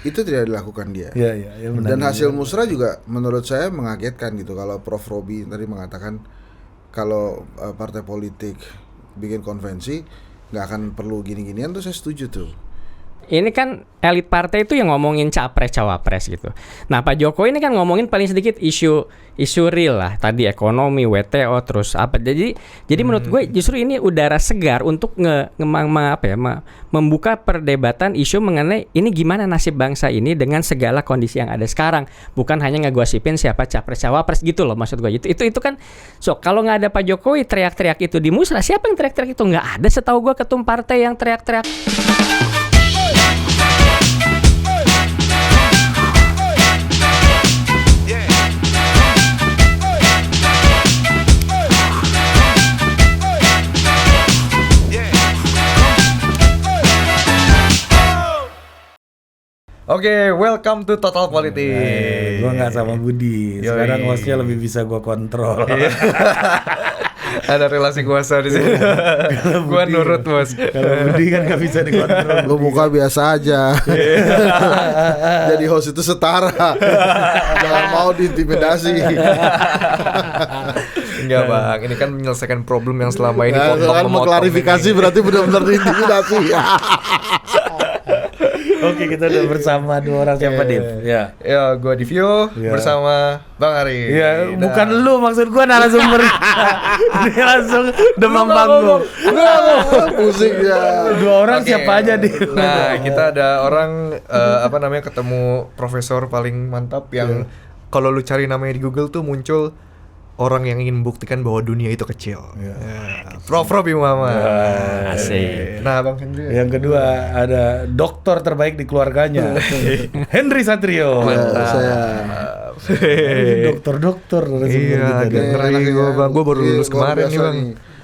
itu tidak dilakukan dia. Ya, Dan hasil musrah juga menurut saya mengagetkan gitu. Kalau Prof. Robi tadi mengatakan kalau partai politik bikin konvensi nggak akan perlu gini-ginian, tuh saya setuju tuh. Ini kan elit partai itu yang ngomongin capres cawapres gitu. Nah Pak Jokowi ini kan ngomongin paling sedikit isu real lah. Tadi ekonomi, WTO, terus apa. Jadi menurut gue justru ini udara segar untuk membuka perdebatan isu mengenai ini gimana nasib bangsa ini dengan segala kondisi yang ada sekarang. Bukan hanya ngegosipin siapa capres cawapres gitu loh maksud gue. Itu kan. So kalau nggak ada Pak Jokowi teriak-teriak itu di musrah, siapa yang teriak-teriak itu? Nggak ada setahu gue ketum partai yang teriak-teriak. Oke, welcome to Total Politik. Gua nggak sama Budi. Sekarang hostnya lebih bisa gua kontrol. Ada relasi kuasa di sini. Gua nurut, Bos. Kalau Budi kan nggak bisa dikontrol. Lu muka biasa aja. Jadi host itu setara. Jangan mau diintimidasi. Enggak, Bang. Ini kan menyelesaikan problem yang selama ini Kan mau klarifikasi berarti benar-benar diintimidasi. Oke, kita udah bersama dua orang siapa, Div? Ya, gua Divio bersama Bang Ari. Iya, bukan lu, maksud gua narasumber. Dia langsung demam panggung. Pusing ya. Dua orang siapa aja, Div? Nah, kita ada orang ketemu profesor paling mantap yang kalau lu cari namanya di Google tuh muncul orang yang ingin membuktikan bahwa dunia itu kecil. Prof. Robi Muhammad. Asik. Nah, Bang Hendri. Yang kedua ada dokter terbaik di keluarganya, Henry Satrio. Saya Dokter. Iya, keren gue, Bang. Gue baru lulus kemarin nih, Bang.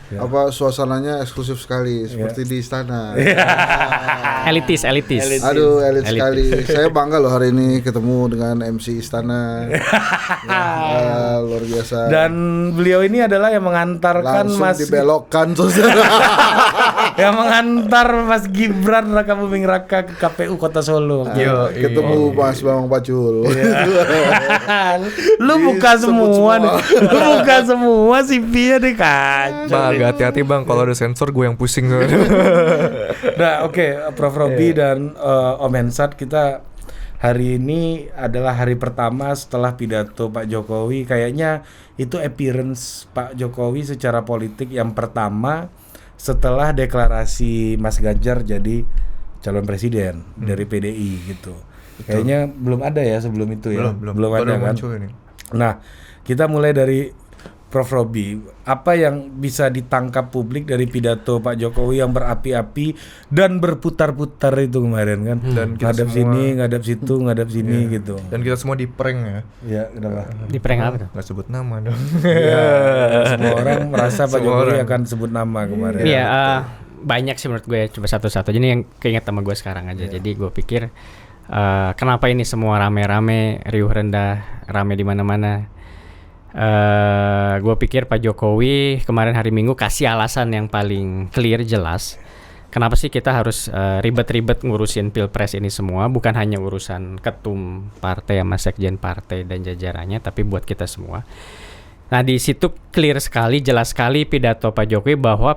Apa suasananya eksklusif sekali seperti di istana. Elitis. Aduh, elit sekali. Saya bangga loh hari ini ketemu dengan MC istana. Luar biasa. Dan beliau ini adalah yang mengantarkan langsung Mas dibelokkan saudara. yang mengantar Mas Gibran Raka Buming Raka ke KPU Kota Solo. Ketemu Mas Bambang Pacul. Lu buka semua nih. Lu buka semua CV-nya deh, kacau. Bang, hati-hati, Bang, kalau ada sensor gue yang pusing. Nah, oke, Prof. Robi dan Om Hensat, kita hari ini adalah hari pertama setelah pidato Pak Jokowi. Kayaknya itu appearance Pak Jokowi secara politik yang pertama setelah deklarasi Mas Ganjar jadi calon presiden dari PDI gitu. Betul. Kayaknya belum ada ya sebelum itu ya. Belum ada kan. Ini. Nah, kita mulai dari Prof. Robi, apa yang bisa ditangkap publik dari pidato Pak Jokowi yang berapi-api dan berputar-putar itu kemarin kan? Dan ngadap sini, ngadap situ, ngadap sini gitu. Dan kita semua di prank ya. Iya, kenapa? Di prank apa tuh? Gak sebut nama dong. Ya, semua orang merasa Pak Jokowi akan sebut nama kemarin. Iya, banyak sih menurut gue, coba satu-satu. Jadi yang keinget sama gue sekarang aja. Jadi gue pikir kenapa ini semua rame-rame, riuh rendah, rame di mana-mana. Gue pikir Pak Jokowi kemarin hari Minggu kasih alasan yang paling clear, jelas. Kenapa sih kita harus ribet-ribet ngurusin pilpres ini semua? Bukan hanya urusan ketum partai sama sekjen partai dan jajarannya, tapi buat kita semua. Nah, di situ clear sekali, jelas sekali pidato Pak Jokowi bahwa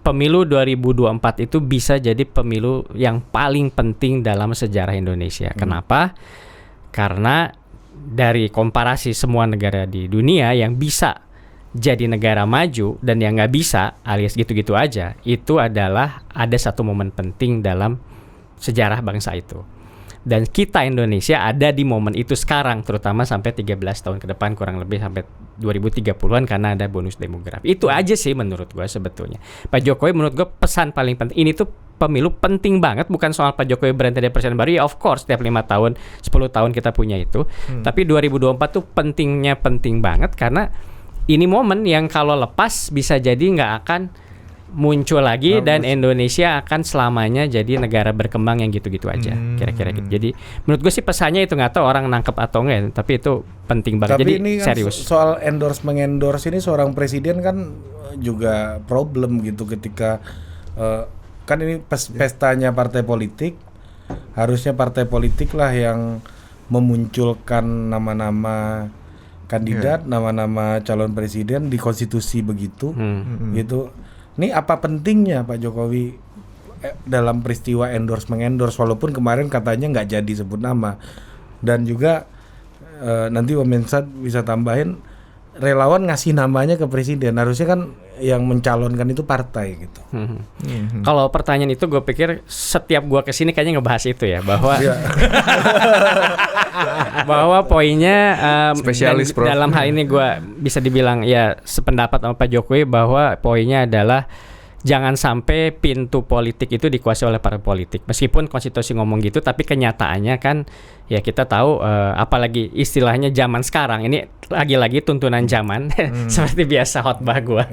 pemilu 2024 itu bisa jadi pemilu yang paling penting dalam sejarah Indonesia. Kenapa? Karena dari komparasi semua negara di dunia yang bisa jadi negara maju dan yang nggak bisa alias gitu-gitu aja, itu adalah ada satu momen penting dalam sejarah bangsa itu. Dan kita Indonesia ada di momen itu sekarang, terutama sampai 13 tahun ke depan, kurang lebih sampai 2030-an karena ada bonus demografi. Itu aja sih menurut gue sebetulnya. Pak Jokowi menurut gue pesan paling penting, ini tuh pemilu penting banget, bukan soal Pak Jokowi berhenti dari presiden baru, ya of course setiap 5 tahun, 10 tahun kita punya itu. Tapi 2024 tuh penting banget karena ini momen yang kalau lepas bisa jadi nggak akan muncul lagi. Bagus. Dan Indonesia akan selamanya jadi negara berkembang yang gitu-gitu aja, kira-kira gitu. Jadi menurut gue sih pesannya itu, nggak tahu orang nangkep atau enggak, tapi itu penting banget. Tapi jadi ini kan serius. Soal mengendorse ini seorang presiden kan juga problem gitu ketika kan ini pestanya partai politik, harusnya partai politik lah yang memunculkan nama-nama kandidat, nama-nama calon presiden di konstitusi begitu, gitu. Ini apa pentingnya Pak Jokowi dalam peristiwa mengendorse walaupun kemarin katanya nggak jadi sebut nama, dan juga nanti Om Mensat bisa tambahin relawan ngasih namanya ke presiden, harusnya kan yang mencalonkan itu partai gitu. Kalau pertanyaan itu gue pikir setiap gue kesini kayaknya ngebahas itu ya, bahwa bahwa poinnya Spesialis, Prof. dalam hal ini gue bisa dibilang ya sependapat sama Pak Jokowi bahwa poinnya adalah jangan sampai pintu politik itu dikuasai oleh partai politik. Meskipun konstitusi ngomong gitu, tapi kenyataannya kan ya kita tahu, apalagi istilahnya zaman sekarang ini lagi-lagi tuntunan zaman seperti biasa khotbah gua.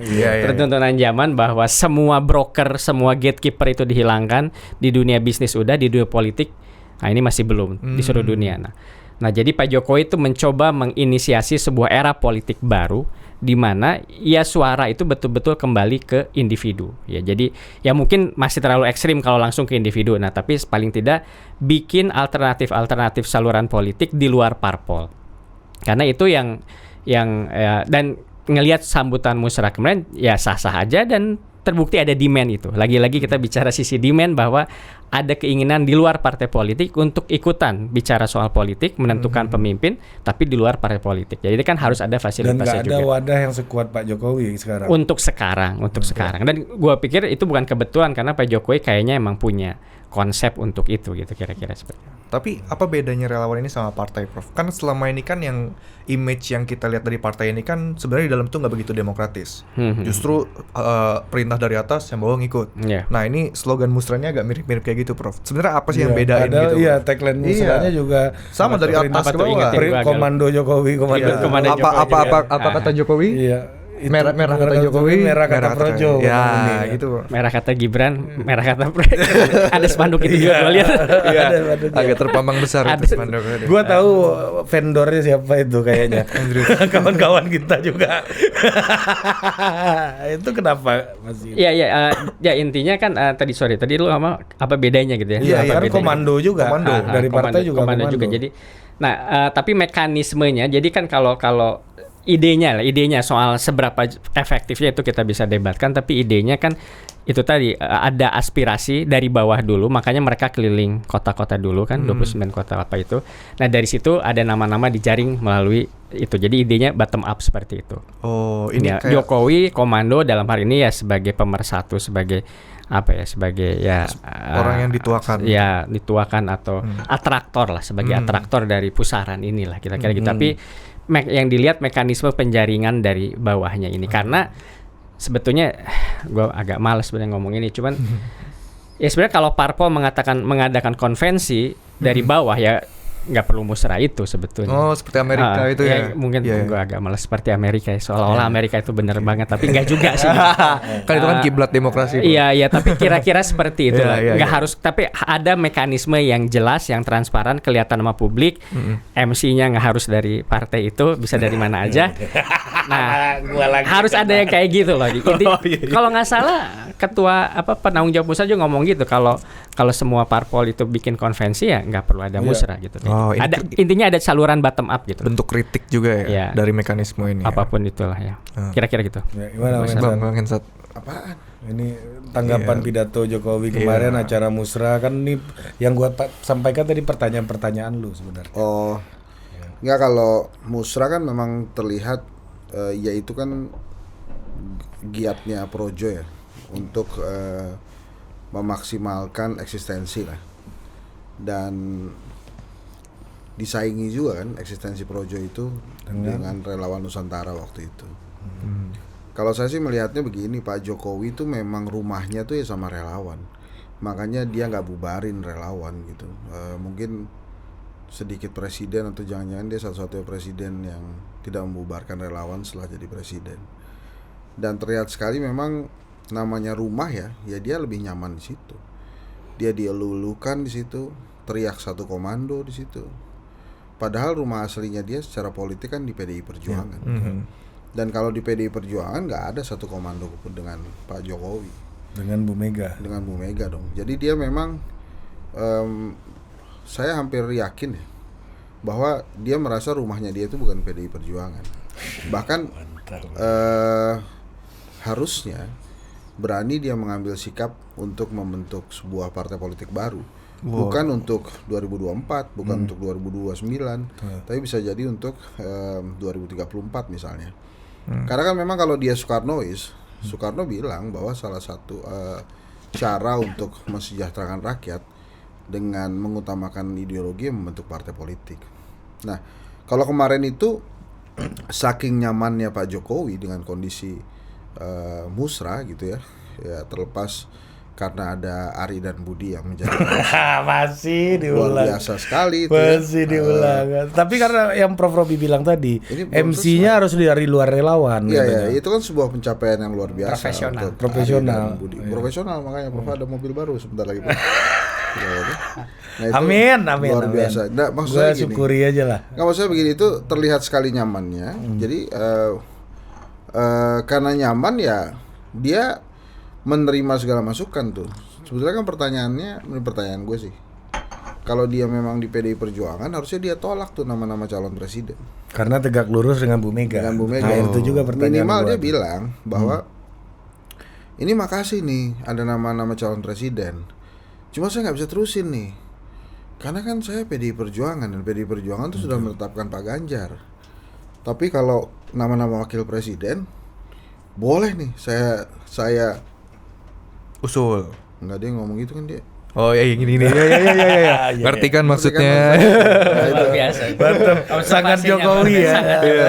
Tuntunan zaman bahwa semua broker, semua gatekeeper itu dihilangkan di dunia bisnis udah, di dunia politik. Nah, ini masih belum di seluruh dunia. Nah, jadi Pak Jokowi itu mencoba menginisiasi sebuah era politik baru di mana ya suara itu betul-betul kembali ke individu. Ya, jadi ya mungkin masih terlalu ekstrim kalau langsung ke individu. Nah, tapi paling tidak bikin alternatif saluran politik di luar parpol. Karena itu yang dan ngelihat sambutan musrah kemarin ya sah-sah aja dan terbukti ada demand itu. Lagi-lagi kita bicara sisi demand bahwa ada keinginan di luar partai politik untuk ikutan bicara soal politik, menentukan pemimpin, tapi di luar partai politik. Jadi kan harus ada fasilitasnya juga. Dan nggak ada wadah yang sekuat Pak Jokowi sekarang. Untuk sekarang. Dan gue pikir itu bukan kebetulan karena Pak Jokowi kayaknya emang punya konsep untuk itu gitu kira-kira seperti itu. Tapi apa bedanya relawan ini sama partai, Prof? Kan selama ini kan yang image yang kita lihat dari partai ini kan sebenarnya di dalam itu nggak begitu demokratis. Justru perintah dari atas yang bawah ngikut. Nah, ini slogan musrahnya agak mirip-mirip kayak gitu, Prof. Sebenarnya apa sih yang bedain gitu? Iya, tagline musrahnya juga sama dari atas ke bawah. Komando Jokowi, komando Jokowi. Apa kata Jokowi? Iya. Merah kata Jokowi, merah kata Projo. Ya, gitu. Merah kata Gibran, merah kata ada spanduk itu juga gue lihat. Iya. Agak terpampang besar itu spanduk. Gua tahu vendornya siapa itu kayaknya. Kawan-kawan kita juga. Itu kenapa masih? Ya intinya kan tadi lu apa bedanya gitu ya? Iya, kan komando juga. Dari partai juga komando juga. Jadi tapi mekanismenya jadi kan kalau idenya soal seberapa efektifnya itu kita bisa debatkan, tapi idenya kan itu tadi ada aspirasi dari bawah dulu, makanya mereka keliling kota-kota dulu kan, 29 kota apa itu. Nah, dari situ ada nama-nama dijaring melalui itu. Jadi idenya bottom up seperti itu. Oh, ini ya, kayak Jokowi komando dalam hari ini ya sebagai pemersatu, sebagai sebagai orang yang dituakan. Ya, dituakan atau atraktor lah, sebagai atraktor dari pusaran inilah kira-kira gitu. Tapi yang dilihat mekanisme penjaringan dari bawahnya ini, karena sebetulnya gue agak malas sebenarnya ngomong ini, cuman ya sebenarnya kalau parpol mengadakan konvensi dari bawah ya nggak perlu musrah itu sebetulnya. Oh, seperti Amerika itu ya. Mungkin gue agak malas seperti Amerika ya, seolah-olah Amerika itu benar banget, tapi nggak juga sih. Kan itu kan kiblat demokrasi. Iya, tapi kira-kira seperti itu lah. Nggak harus, tapi ada mekanisme yang jelas, yang transparan, kelihatan sama publik. MC-nya nggak harus dari partai itu, bisa dari mana aja. Nah, harus ada yang kayak gitu loh. Kalau nggak salah, ketua penanggung jawab musrah juga ngomong gitu. Kalau semua parpol itu bikin konvensi ya nggak perlu ada musrah gitu. Intinya ada saluran bottom up gitu. Bentuk kritik juga ya dari mekanisme ini. Apapun itulah ya. Kira-kira gitu. Ya, gimana Bang Hensat? Apaan? Ini tanggapan pidato Jokowi kemarin acara musrah kan, ini yang gua sampaikan tadi pertanyaan-pertanyaan lu sebenarnya. Oh. Enggak, kalau musrah kan memang terlihat yaitu kan giatnya Projo ya untuk memaksimalkan eksistensi lah, dan disaingi juga kan eksistensi Projo itu dengan relawan Nusantara waktu itu. Kalau saya sih melihatnya begini, Pak Jokowi itu memang rumahnya tuh ya sama relawan, makanya dia nggak bubarin relawan gitu. Mungkin sedikit presiden atau jangan-jangan dia satu-satunya presiden yang tidak membubarkan relawan setelah jadi presiden. Dan terlihat sekali memang namanya rumah ya dia lebih nyaman di situ. Dia dielu-elukan di situ, teriak satu komando di situ. Padahal rumah aslinya dia secara politik kan di PDI Perjuangan. Dan kalau di PDI Perjuangan nggak ada satu komando pun dengan Pak Jokowi. Dengan Bu Mega. Dengan Bu Mega dong. Jadi dia memang saya hampir yakin ya bahwa dia merasa rumahnya dia itu bukan PDI Perjuangan. Bahkan harusnya berani dia mengambil sikap untuk membentuk sebuah partai politik baru. Bukan untuk 2024, bukan untuk 2029, tapi bisa jadi untuk 2034 misalnya. Karena kan memang kalau dia Soekarnois, Soekarno bilang bahwa salah satu cara untuk mensejahterakan rakyat dengan mengutamakan ideologi membentuk partai politik. Nah, kalau kemarin itu saking nyamannya Pak Jokowi dengan kondisi musra gitu ya, terlepas karena ada Ari dan Budi yang menjadi masih luar diulang. biasa sekali itu Masih diulang. Tapi karena yang Prof Robi bilang tadi, Ini belum MC-nya harus dari luar relawan. Iya, katanya. itu kan sebuah pencapaian yang luar biasa. Profesional. untuk Profesional. Ari dan Budi. Profesional, makanya Prof ada mobil baru sebentar lagi. Nah, itu Amin. luar biasa. Nah, maksud Gue saya gini. syukuri aja lah. Nggak, maksud saya begini, itu terlihat sekali nyamannya. Jadi karena nyaman ya dia menerima segala masukan tuh. Sebetulnya kan pertanyaannya, ini pertanyaan gue sih. Kalau dia memang di PDI Perjuangan, harusnya dia tolak tuh nama-nama calon presiden. Karena tegak lurus dengan Bu Mega. Dengan Bu Mega. Nah, itu juga pertanyaan Minimal gua dia tuh. bilang bahwa ini makasih nih ada nama-nama calon presiden. Cuma saya nggak bisa terusin nih. Karena kan saya PDI Perjuangan dan PDI Perjuangan tuh sudah menetapkan Pak Ganjar. Tapi kalau nama-nama wakil presiden boleh nih saya Usul. nggak, dia ngomong gitu kan dia. Oh ya gini ya. Ngerti kan maksudnya? Luar biasa. Mantap. Sangat Observasinya Jokowi ya. sangat. Iya.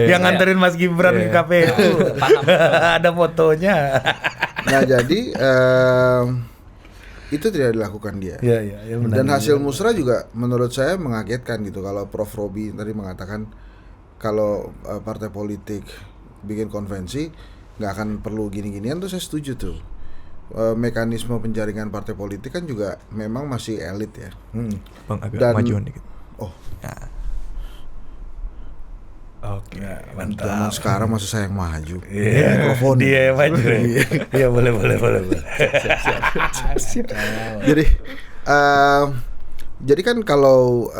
Yang nganterin Mas Gibran ke KPU. Paham. Ada fotonya. Nah jadi itu tidak dilakukan dia. Iya, benar. Dan hasil musrah juga menurut saya mengagetkan gitu. Kalau Prof Robi tadi mengatakan kalau partai politik bikin konvensi nggak akan perlu gini-ginian, tuh saya setuju tuh. Mekanisme penjaringan partai politik kan juga memang masih elit ya. Bang agak Dan- majuan dikit. Oh, Oke, zaman mantap. sekarang masih saya yang maju. Iya, Mikrofon. dia yang maju. Iya, boleh. Jadi kan kalau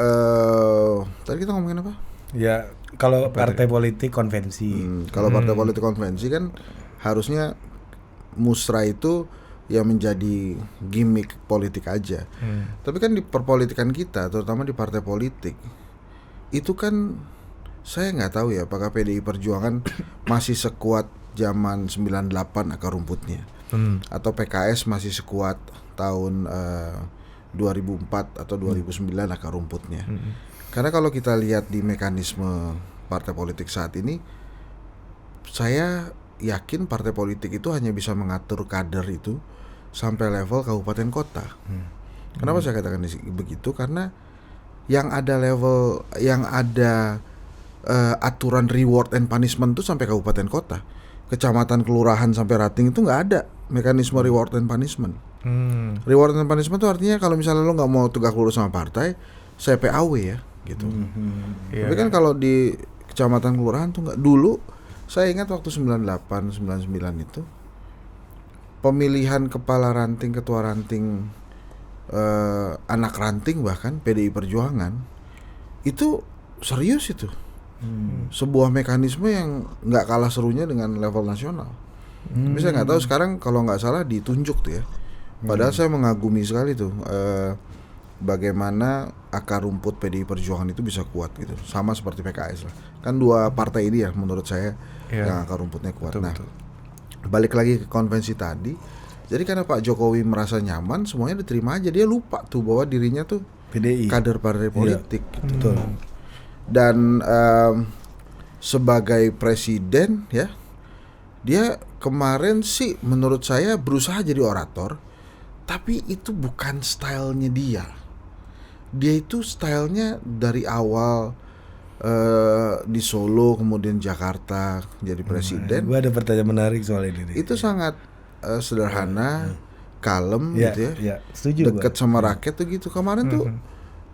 tadi kita ngomongin apa? Ya, kalau partai politik konvensi. Kalau partai politik konvensi kan harusnya musrah itu ya menjadi gimmick politik aja. Tapi kan di perpolitikan kita, terutama di partai politik, itu kan saya nggak tahu ya apakah PDI Perjuangan masih sekuat zaman 98 akar rumputnya, atau PKS masih sekuat tahun 2004 atau 2009 akar rumputnya. Karena kalau kita lihat di mekanisme partai politik saat ini, saya yakin partai politik itu hanya bisa mengatur kader itu sampai level kabupaten kota. Kenapa saya katakan begitu? Karena yang ada level, yang ada aturan reward and punishment itu sampai kabupaten kota, kecamatan, kelurahan sampai rating itu nggak ada mekanisme reward and punishment. Reward and punishment itu artinya kalau misalnya lo nggak mau tegak lurus sama partai, saya PAW ya, gitu. Tapi kan kalau di kecamatan, kelurahan tuh nggak. Dulu saya ingat waktu 98, 99 itu pemilihan kepala ranting, ketua ranting, anak ranting bahkan PDI Perjuangan itu serius itu. Sebuah mekanisme yang nggak kalah serunya dengan level nasional. Tapi saya nggak tahu sekarang, kalau nggak salah ditunjuk tuh ya. Padahal saya mengagumi sekali tuh bagaimana akar rumput PDI Perjuangan itu bisa kuat gitu, sama seperti PKS lah. Kan dua partai ini ya menurut saya yang akar rumputnya kuat. Betul. Balik lagi ke konvensi tadi. Jadi karena Pak Jokowi merasa nyaman, semuanya diterima aja. Dia lupa tuh bahwa dirinya tuh PDI. kader partai politik gitu. Betul. Dan sebagai presiden ya, dia kemarin sih menurut saya berusaha jadi orator, tapi itu bukan stylenya dia. Dia itu stylenya dari awal di Solo, kemudian Jakarta jadi presiden. Gue ada pertanyaan menarik soal ini. Itu sangat sederhana, kalem gitu ya, setuju. dekat sama rakyat tuh gitu. Kemarin tuh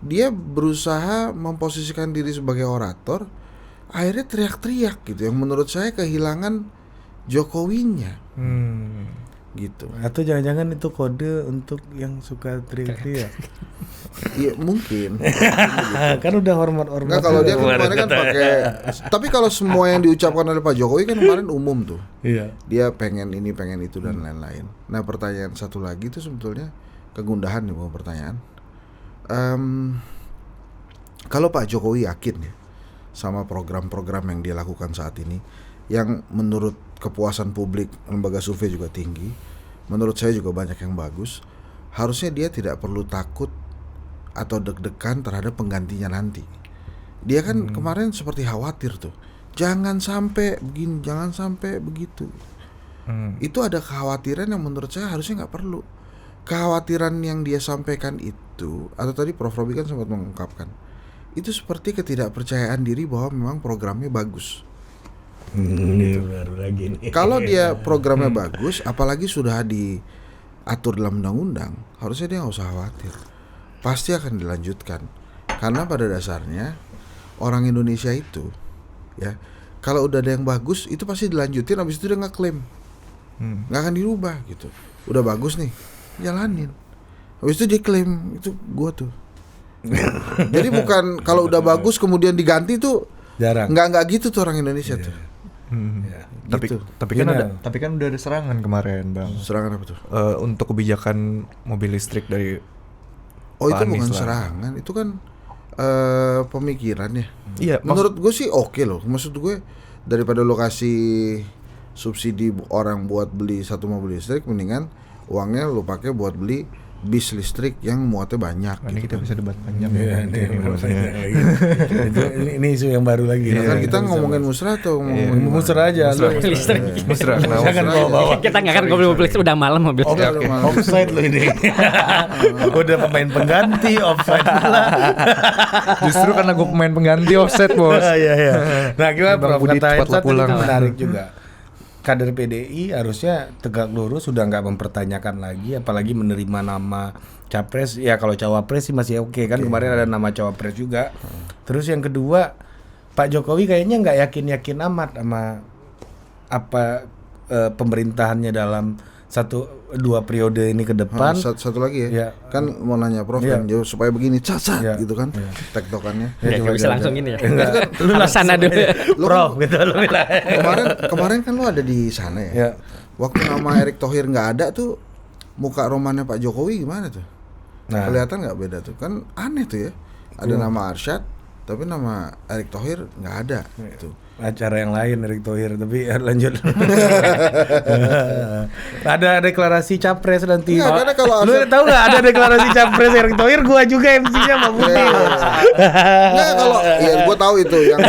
dia berusaha memposisikan diri sebagai orator, akhirnya teriak-teriak gitu, yang menurut saya kehilangan Jokowinya. gitu. Atau jangan-jangan itu kode untuk yang suka teriak-teriak. Iya mungkin. Kan udah hormat-hormat. Nggak, kalau dia kemarin kan pakai. Tapi kalau semua yang diucapkan oleh Pak Jokowi kan kemarin umum tuh. Iya. Dia pengen ini, pengen itu dan lain-lain. Nah pertanyaan satu lagi itu sebetulnya kegundahan nih, bukan pertanyaan. Kalau Pak Jokowi yakin ya sama program-program yang dia lakukan saat ini, yang menurut kepuasan publik lembaga survei juga tinggi, menurut saya juga banyak yang bagus, harusnya dia tidak perlu takut atau deg-degan terhadap penggantinya nanti. Dia kan kemarin seperti khawatir tuh, jangan sampai begini, jangan sampai begitu. Itu ada kekhawatiran yang menurut saya harusnya nggak perlu. Kekhawatiran yang dia sampaikan itu, atau tadi Prof. Robi kan sempat mengungkapkan, itu seperti ketidakpercayaan diri bahwa memang programnya bagus. Ini baru lagi nih. Kalau dia programnya bagus, apalagi sudah diatur dalam undang-undang, harusnya dia nggak usah khawatir. Pasti akan dilanjutkan. Karena pada dasarnya orang Indonesia itu, ya, kalau udah ada yang bagus, itu pasti dilanjutin. Habis itu dia ngeklaim, nggak akan dirubah gitu. Udah bagus nih, jalanin. Habis itu dia klaim itu gua tuh. Jadi bukan kalau udah bagus kemudian diganti tuh Jarang. nggak gitu tuh orang Indonesia tuh. Tapi Gitu. tapi kan udah ada serangan kemarin, Bang. Serangan apa tuh? Untuk kebijakan mobil listrik dari Oh itu Pak bukan Anies lah. serangan, itu kan pemikiran ya. Iya, Menurut gue sih oke loh. Maksud gue daripada lo kasih subsidi orang buat beli satu mobil listrik, mendingan uangnya lo pakai buat beli bis listrik yang muatnya banyak. ini kita kan. bisa debat panjang. Iya, ini isu yang baru lagi. Ya kan kita ngomongin musrah atau ngomongin Musrah aja. Listrik. Musra, kenapa? Jangan bawa-bawa. Kita nggak akan ngobrol mobil listrik, udah malam mobil Oke, listrik. oke. Offside lo ini. Udah pemain pengganti offside pula. Justru karena gue pemain pengganti offset, Bos. Iya. Nah, gimana Bang Prof? Budi Kata cepatlah Ensat pulang. itu menarik juga. Kader PDI harusnya tegak lurus, sudah nggak mempertanyakan lagi, apalagi menerima nama capres. Ya kalau cawapres sih masih oke kan, kemarin ada nama cawapres juga. Terus yang kedua, Pak Jokowi kayaknya nggak yakin amat sama apa pemerintahannya dalam 1-2 periode ini ke depan. Satu lagi ya. Iya. Kan mau nanya Prof Iya. kan jauh supaya begini cacat Iya. gitu kan. Iya. Tektokannya. Ya, coba nggak bisa aja. langsung gini ya. Enggak, lu Harus sana dulu. Prof gitu lu bilang. Kemarin kan lu ada di sana ya. Ya. Waktu nama Erick Thohir nggak ada tuh, muka romannya Pak Jokowi gimana tuh? Nah. Kelihatan nggak beda tuh? Kan aneh tuh ya. Ada nama Arsyad, tapi nama Erick Thohir nggak ada. Gitu. Acara yang lain Erick Thohir, tapi lanjut. Ada deklarasi capres nanti. Enggak, karena kalau lu Arsyad- tahu nggak ada deklarasi capres Erick Thohir, gua juga MC-nya Pak Budi. Nggak, kalau ya gue tahu itu yang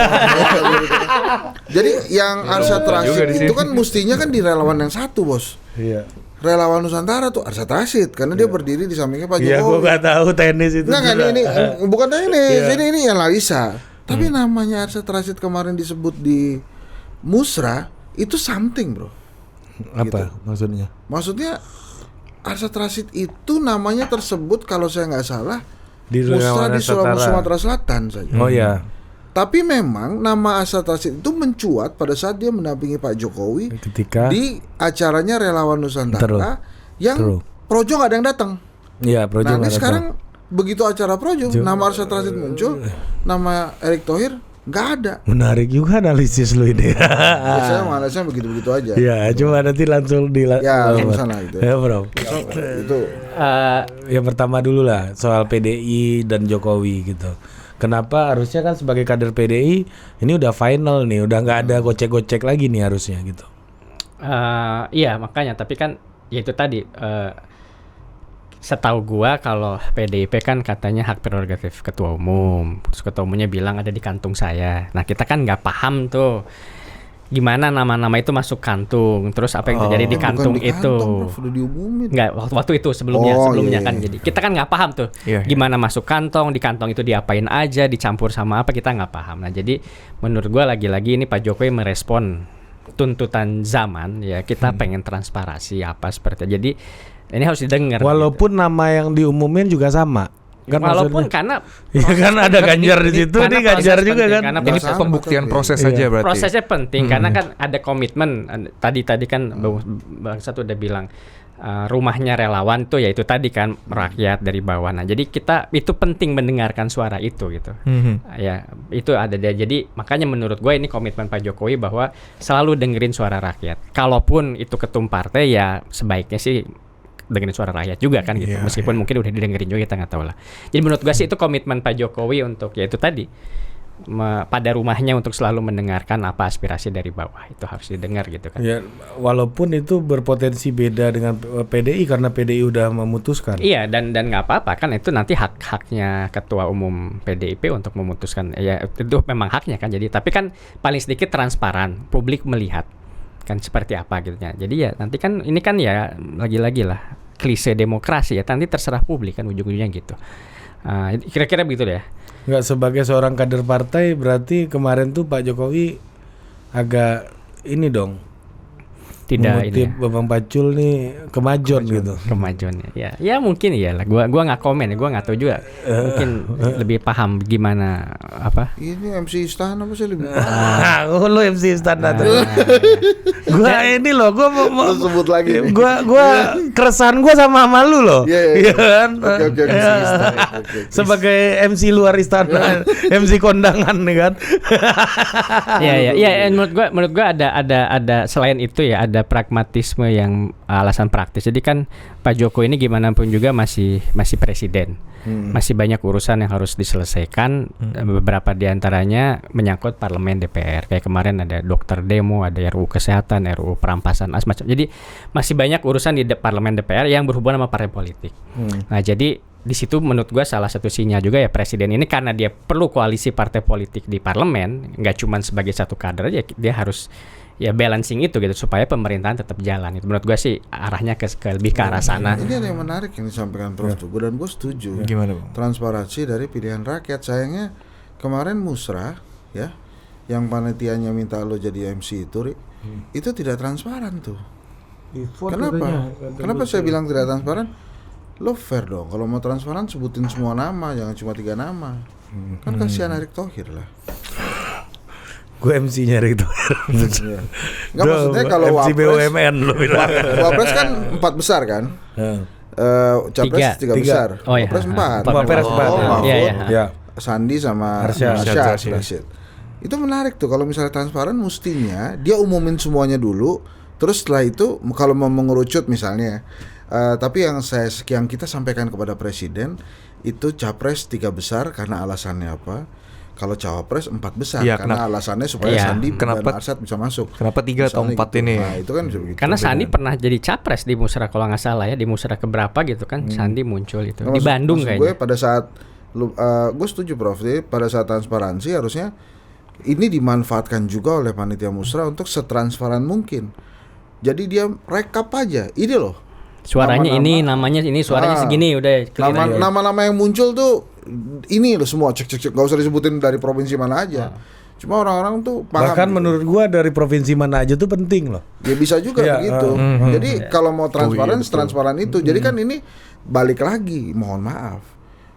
jadi yang Arsyad juga Rashid di itu sini. kan mestinya kan di relawan yang satu, Bos. Iya. Relawan Nusantara tuh Arsyad Rashid karena dia berdiri di sampingnya Pak Iya, gua Jokowi. nggak tahu tenis itu. Enggak, juga. ini bukan tenis, Iya. ini yang Larissa. Tapi namanya Arsyad Rashid kemarin disebut di Musra itu something, Bro. Apa maksudnya? Maksudnya Arsyad Rashid itu namanya tersebut kalau saya nggak salah Di Musra Relawan di Nusantara. Sumatera Selatan saja. Oh ya, Tapi memang nama Arsyad Rashid itu mencuat pada saat dia mendampingi Pak Jokowi ketika di acaranya Relawan Nusantara yang True. Projo nggak ada yang datang. iya Projo Nah, ini nggak datang. sekarang begitu acara Projo, nama Arsyad Rashid muncul, nama Erick Thohir nggak ada. Menarik juga analisis lu ini. Biasanya analisnya begitu-begitu aja. Ya, coba nanti langsung Ya, langsung sana gitu. Ya, Bro. Itu Yang pertama dulu lah soal PDI dan Jokowi gitu. Kenapa harusnya kan sebagai kader PDI ini udah final nih, udah nggak ada gocek-gocek lagi nih harusnya gitu. Iya makanya, tapi kan ya itu tadi setahu gua kalau PDIP kan katanya hak prerogatif ketua umum. Terus ketua umumnya bilang ada di kantung saya. Nah kita kan nggak paham tuh gimana nama-nama itu masuk kantung. Terus apa yang terjadi di bukan kantung di itu? kantong, Prof, udah diumumin. Nggak, waktu itu sebelumnya Oh, sebelumnya iya, kan iya. jadi kita kan nggak paham tuh Iya, iya. gimana masuk kantong, di kantong itu diapain aja, dicampur sama apa, kita nggak paham. Nah jadi menurut gua lagi-lagi ini Pak Jokowi merespon tuntutan zaman ya, kita pengen transparansi apa seperti jadi ini harus didengar. Walaupun nama yang diumumin juga sama. Kan walaupun maksudnya- karena Iya kan ada Ganjar di situ, karena nih Ganjar proses juga penting, kan. karena Ini Sama, pembuktian tapi- proses Iya. saja berarti. prosesnya penting karena kan ada komitmen. Tadi kan Bang Satu udah bilang rumahnya relawan tuh yaitu tadi kan rakyat dari bawah. Nah, jadi kita itu penting mendengarkan suara itu gitu. Ya, itu ada dia. Jadi makanya menurut gue ini komitmen Pak Jokowi bahwa selalu dengerin suara rakyat. Kalaupun itu ketum partai ya sebaiknya sih dengerin suara rakyat juga kan gitu. Meskipun mungkin udah didengerin juga kita nggak tahu lah. Jadi menurut gue sih itu komitmen Pak Jokowi untuk ya itu tadi pada rumahnya untuk selalu mendengarkan apa aspirasi dari bawah, itu harus didengar gitu kan. Ya, walaupun itu berpotensi beda dengan PDI karena PDI udah memutuskan. Iya, dan nggak apa-apa kan, itu nanti haknya ketua umum PDIP untuk memutuskan. Ya itu memang haknya kan. Jadi tapi kan paling sedikit transparan, publik melihat kan seperti apa gitu ya. Jadi ya nanti kan ini kan ya lagi-lagi lah klise demokrasi ya, nanti terserah publik kan ujung-ujungnya gitu. Kira-kira begitu deh. Nggak, sebagai seorang kader partai berarti kemarin tuh Pak Jokowi agak ini dong, tidak ini mengutip Bambang Pacul nih kemajon gitu. Kemajuan ya mungkin iya lah. Gua nggak komen, gua nggak tahu juga. Mungkin lebih paham gimana apa. Ini MC Istana apa sih lebih? Lu MC Istana tuh. Gua ini loh, gua mau Lu sebut lagi. Gua keresahan gua sama lu loh. Iya kan? Oke, MC Istana. Oke. Sebagai MC luar istana, MC kondangan nih kan. Iya, menurut gua ada selain itu ya ada pragmatisme yang alasan praktis. Jadi kan Pak Jokowi ini gimana pun juga masih presiden. Masih banyak urusan yang harus diselesaikan. Beberapa diantaranya menyangkut parlemen DPR. Kayak kemarin ada dokter demo, ada RUU kesehatan, RUU perampasan macam. Jadi masih banyak urusan di parlemen DPR yang berhubungan sama partai politik. Nah, jadi di situ menurut gue salah satu sinyal juga ya presiden ini karena dia perlu koalisi partai politik di parlemen, nggak cuma sebagai satu kader aja, dia harus ya balancing itu gitu supaya pemerintahan tetap jalan. Itu menurut gue sih arahnya ke lebih ke arah sana. Ini ada yang menarik yang disampaikan Prof. Tugu dan gue setuju. Gimana Bang? Transparansi dari pilihan rakyat. Sayangnya kemarin musrah ya, yang panitianya minta lo jadi MC itu, itu tidak transparan tuh. Kenapa? Kenapa saya bilang tidak transparan? Lo fair dong. Kalau mau transparan sebutin semua nama, jangan cuma 3 nama. Kan kasihan Erick Thohir lah. Gue MC-nya Erick Thohir. Enggak, maksudnya kalau MC Wapres, BUMN lo bilang. Wapres kan 4 besar kan? Capres 3 besar. Oh, iya. Wapres 4. Wapres 4. Mahfud, Iya. Sandi sama Arsyad. Rashid. Itu menarik tuh kalau misalnya transparan, mestinya dia umumin semuanya dulu, terus setelah itu kalau mau mengerucut misalnya. Tapi yang kita sampaikan kepada presiden itu capres 3 besar karena alasannya apa? Kalau cawapres 4 besar ya, karena alasannya supaya Sandi dan Arsyad bisa masuk. Kenapa 3 atau 4 gitu. ini? Nah, itu kan bisa begitu. Karena Sandi pernah jadi capres di musrah kalau nggak salah ya, di musrah keberapa gitu kan Sandi muncul itu di Bandung maksud kayaknya. gue pada saat gue setuju Prof. Jadi pada saat transparansi harusnya ini dimanfaatkan juga oleh panitia musrah untuk setransparan mungkin. Jadi dia rekap aja, ini loh. Suaranya ini, namanya ini, suaranya segini, udah clear aja. Nama-nama yang muncul tuh ini loh semua, cek nggak usah disebutin dari provinsi mana aja. Cuma orang-orang tuh paham. Bahkan gitu. menurut gua dari provinsi mana aja tuh penting loh. Ya bisa juga begitu. Jadi kalau mau transparan, transparan itu. Jadi kan ini balik lagi, mohon maaf.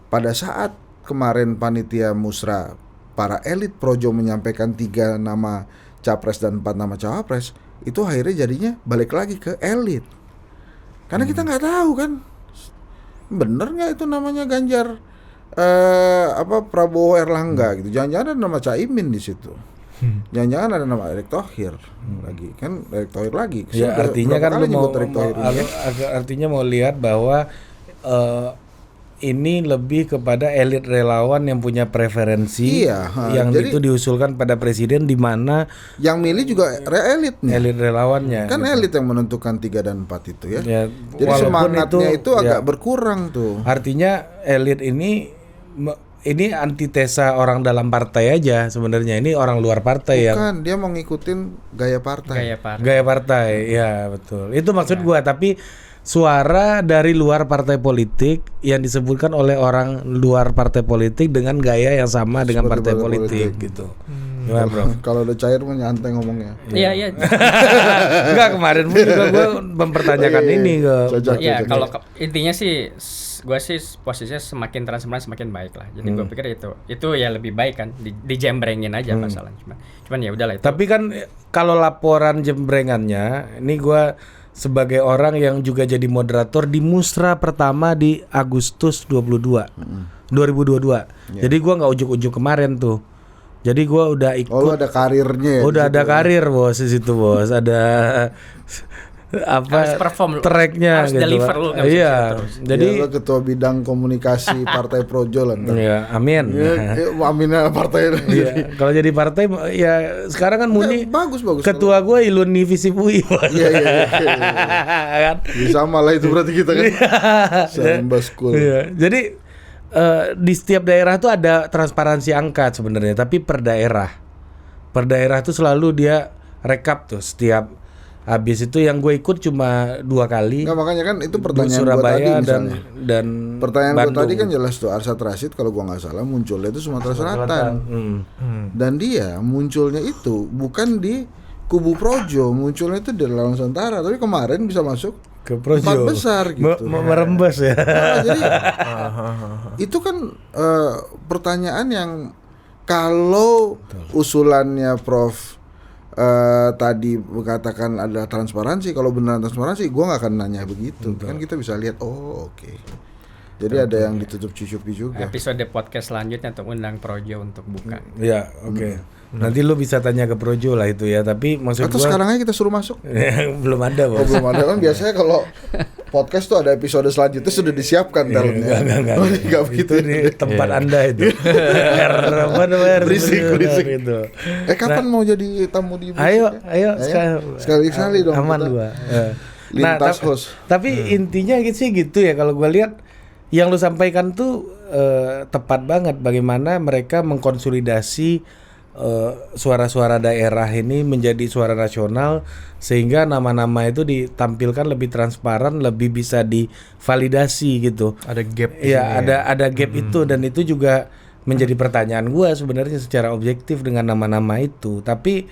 Pada saat kemarin panitia musrah, para elit projo menyampaikan 3 nama capres dan 4 nama cawapres, itu akhirnya jadinya balik lagi ke elit. Karena kita nggak tahu kan, bener nggak itu namanya Ganjar, Prabowo Erlangga gitu. Jangan-jangan ada nama Caimin di situ. Jangan-jangan ada nama Erick Thohir lagi, kan Erick Thohir lagi. Ya artinya kan lu artinya mau lihat bahwa ini lebih kepada elit relawan yang punya preferensi, yang jadi, itu diusulkan pada presiden, di mana yang milih juga elitnya, elit relawannya. Kan gitu. Elit yang menentukan 3 dan 4 itu ya. Jadi itu semangatnya itu agak berkurang tuh. Artinya elit ini antitesa orang dalam partai aja sebenarnya. Ini orang luar partai. Bukan, dia mau ngikutin gaya partai. Gaya partai, ya betul. Itu maksud gua. Tapi suara dari luar partai politik yang disebutkan oleh orang luar partai politik dengan gaya yang sama dengan partai politik gitu. Gimana, Bro? Kalau udah cair mau nyantai ngomongnya. Iya. Enggak, kemarin pun juga gue mempertanyakan ini ke. Iya, kalau intinya sih gue sih posisinya semakin transparan semakin baik lah. Jadi gue pikir itu ya lebih baik kan, dijembrengin aja masalah. Cuman ya udahlah itu. Tapi kan kalau laporan jembrengannya, ini gue sebagai orang yang juga jadi moderator di Musra pertama di Agustus 2022. Jadi gua nggak ujuk-ujuk kemarin tuh. Jadi gua udah ikut. Oh, lu ada karirnya ya? Udah di ada situ? karir bos di situ bos. Ada apa? Harus perform lu. Tracknya Harus gitu. deliver lu, nggak bisa Iya. terus. Jadi Ya, lu ketua bidang komunikasi Partai Projo lah ntar. ya, amin. Ya, aminnya partai. Iya, kalau jadi partai ya sekarang kan Muni Bagus. ketua gue Ilun Divisi UI. Iya. Kan? Ya, sama lah itu berarti kita kan. Samba School. Iya. Jadi di setiap daerah tuh ada transparansi angka sebenarnya, tapi per daerah tuh selalu dia rekap tuh setiap habis itu. Yang gue ikut cuma 2 kali. Nggak, makanya kan itu di pertanyaan gua Surabaya tadi misalnya. dan Pertanyaan Bandung. gue tadi kan jelas tuh Arsad Rashid kalau gua nggak salah munculnya itu Sumatera Selatan. Dan dia munculnya itu bukan di kubu Projo, munculnya itu di Relawan Nusantara. Tapi kemarin bisa masuk ke Projo 4 besar gitu. Merembes ya. Nah, jadi itu kan pertanyaan yang kalau usulannya Prof tadi mengatakan ada transparansi, kalau beneran transparansi gua nggak akan nanya begitu. Kan kita bisa lihat oke. Jadi ada yang ditutup-cucupi juga. Episode podcast selanjutnya untuk undang Projo untuk buka. Ya, oke. Nanti lu bisa tanya ke Projo lah itu ya, tapi maksud Atau gua sekarang aja kita suruh masuk. belum ada, Oh, Bos. belum ada kan biasanya kalau podcast tuh ada episode selanjutnya sudah disiapkan dalamnya. Enggak. Oh, nggak begitu. Itu di tempat Anda itu. apa namanya? Berisik. Itu. Kapan mau jadi tamu di Ayo, sekali dong. aman kita gua. lintas host. Tapi intinya sih gitu ya, kalau gua lihat yang lu sampaikan tuh tepat banget, bagaimana mereka mengkonsolidasi suara-suara daerah ini menjadi suara nasional, sehingga nama-nama itu ditampilkan lebih transparan, lebih bisa divalidasi gitu. Ada gap di Ya, sini ada gap itu, dan itu juga menjadi pertanyaan gua sebenarnya secara objektif dengan nama-nama itu. Tapi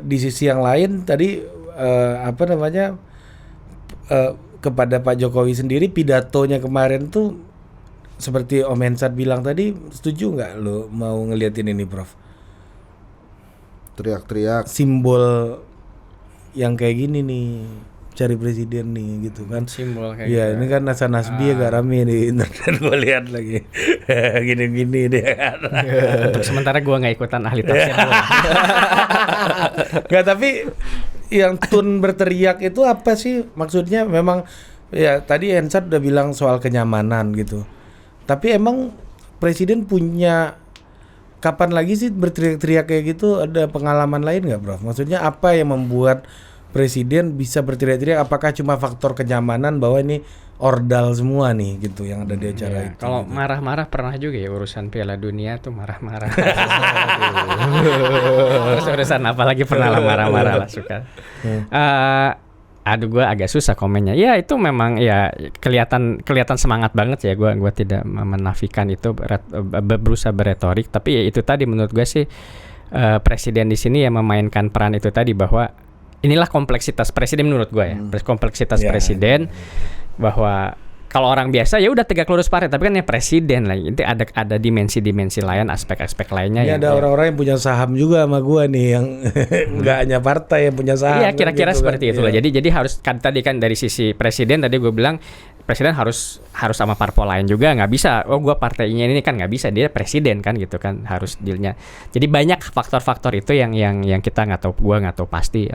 di sisi yang lain tadi kepada Pak Jokowi sendiri, pidatonya kemarin tuh seperti Om Hensat bilang tadi, setuju nggak lo mau ngeliatin ini, Prof? Teriak-teriak. Simbol yang kayak gini nih, cari presiden nih gitu kan. Simbol kayak Iya, gitu. ini kan Nasa Nasbi agak rame di internet, gue lihat lagi. Gini-gini dia kan. Untuk sementara gua nggak ikutan ahli tafsir. Nggak, tapi yang tun berteriak itu apa sih maksudnya? Memang ya tadi Hensat udah bilang soal kenyamanan gitu. Tapi emang presiden punya, kapan lagi sih berteriak-teriak kayak gitu? Ada pengalaman lain nggak, Prof? Maksudnya apa yang membuat presiden bisa berteriak-teriak? Apakah cuma faktor kenyamanan bahwa ini ordal semua nih gitu yang ada di acara itu? Kalau gitu. marah-marah pernah juga ya, urusan Piala Dunia tuh marah-marah. Terus urusan apa lagi pernah lah marah-marah lah suka. Aduh, gue agak susah komennya. Ya itu memang ya kelihatan semangat banget ya. Gue tidak menafikan itu, berusaha berretorik. Tapi ya itu tadi menurut gue sih presiden di sini yang memainkan peran itu tadi, bahwa inilah kompleksitas presiden menurut gue ya. Kompleksitas presiden, bahwa kalau orang biasa ya udah tegak lurus partai, tapi kan ya presiden lah. Itu ada dimensi-dimensi lain, aspek-aspek lainnya. Ini yang ada orang-orang yang punya saham juga sama gua nih, yang nggak hanya partai yang punya saham. Iya, kira-kira gitu seperti kan. itulah. Iya. Jadi harus kan tadi kan dari sisi presiden, tadi gue bilang presiden harus sama parpol lain juga, nggak bisa. Oh, gue partainya ini kan nggak bisa, dia presiden kan gitu kan, harus dealnya. Jadi banyak faktor-faktor itu yang kita nggak tahu, gue nggak tahu pasti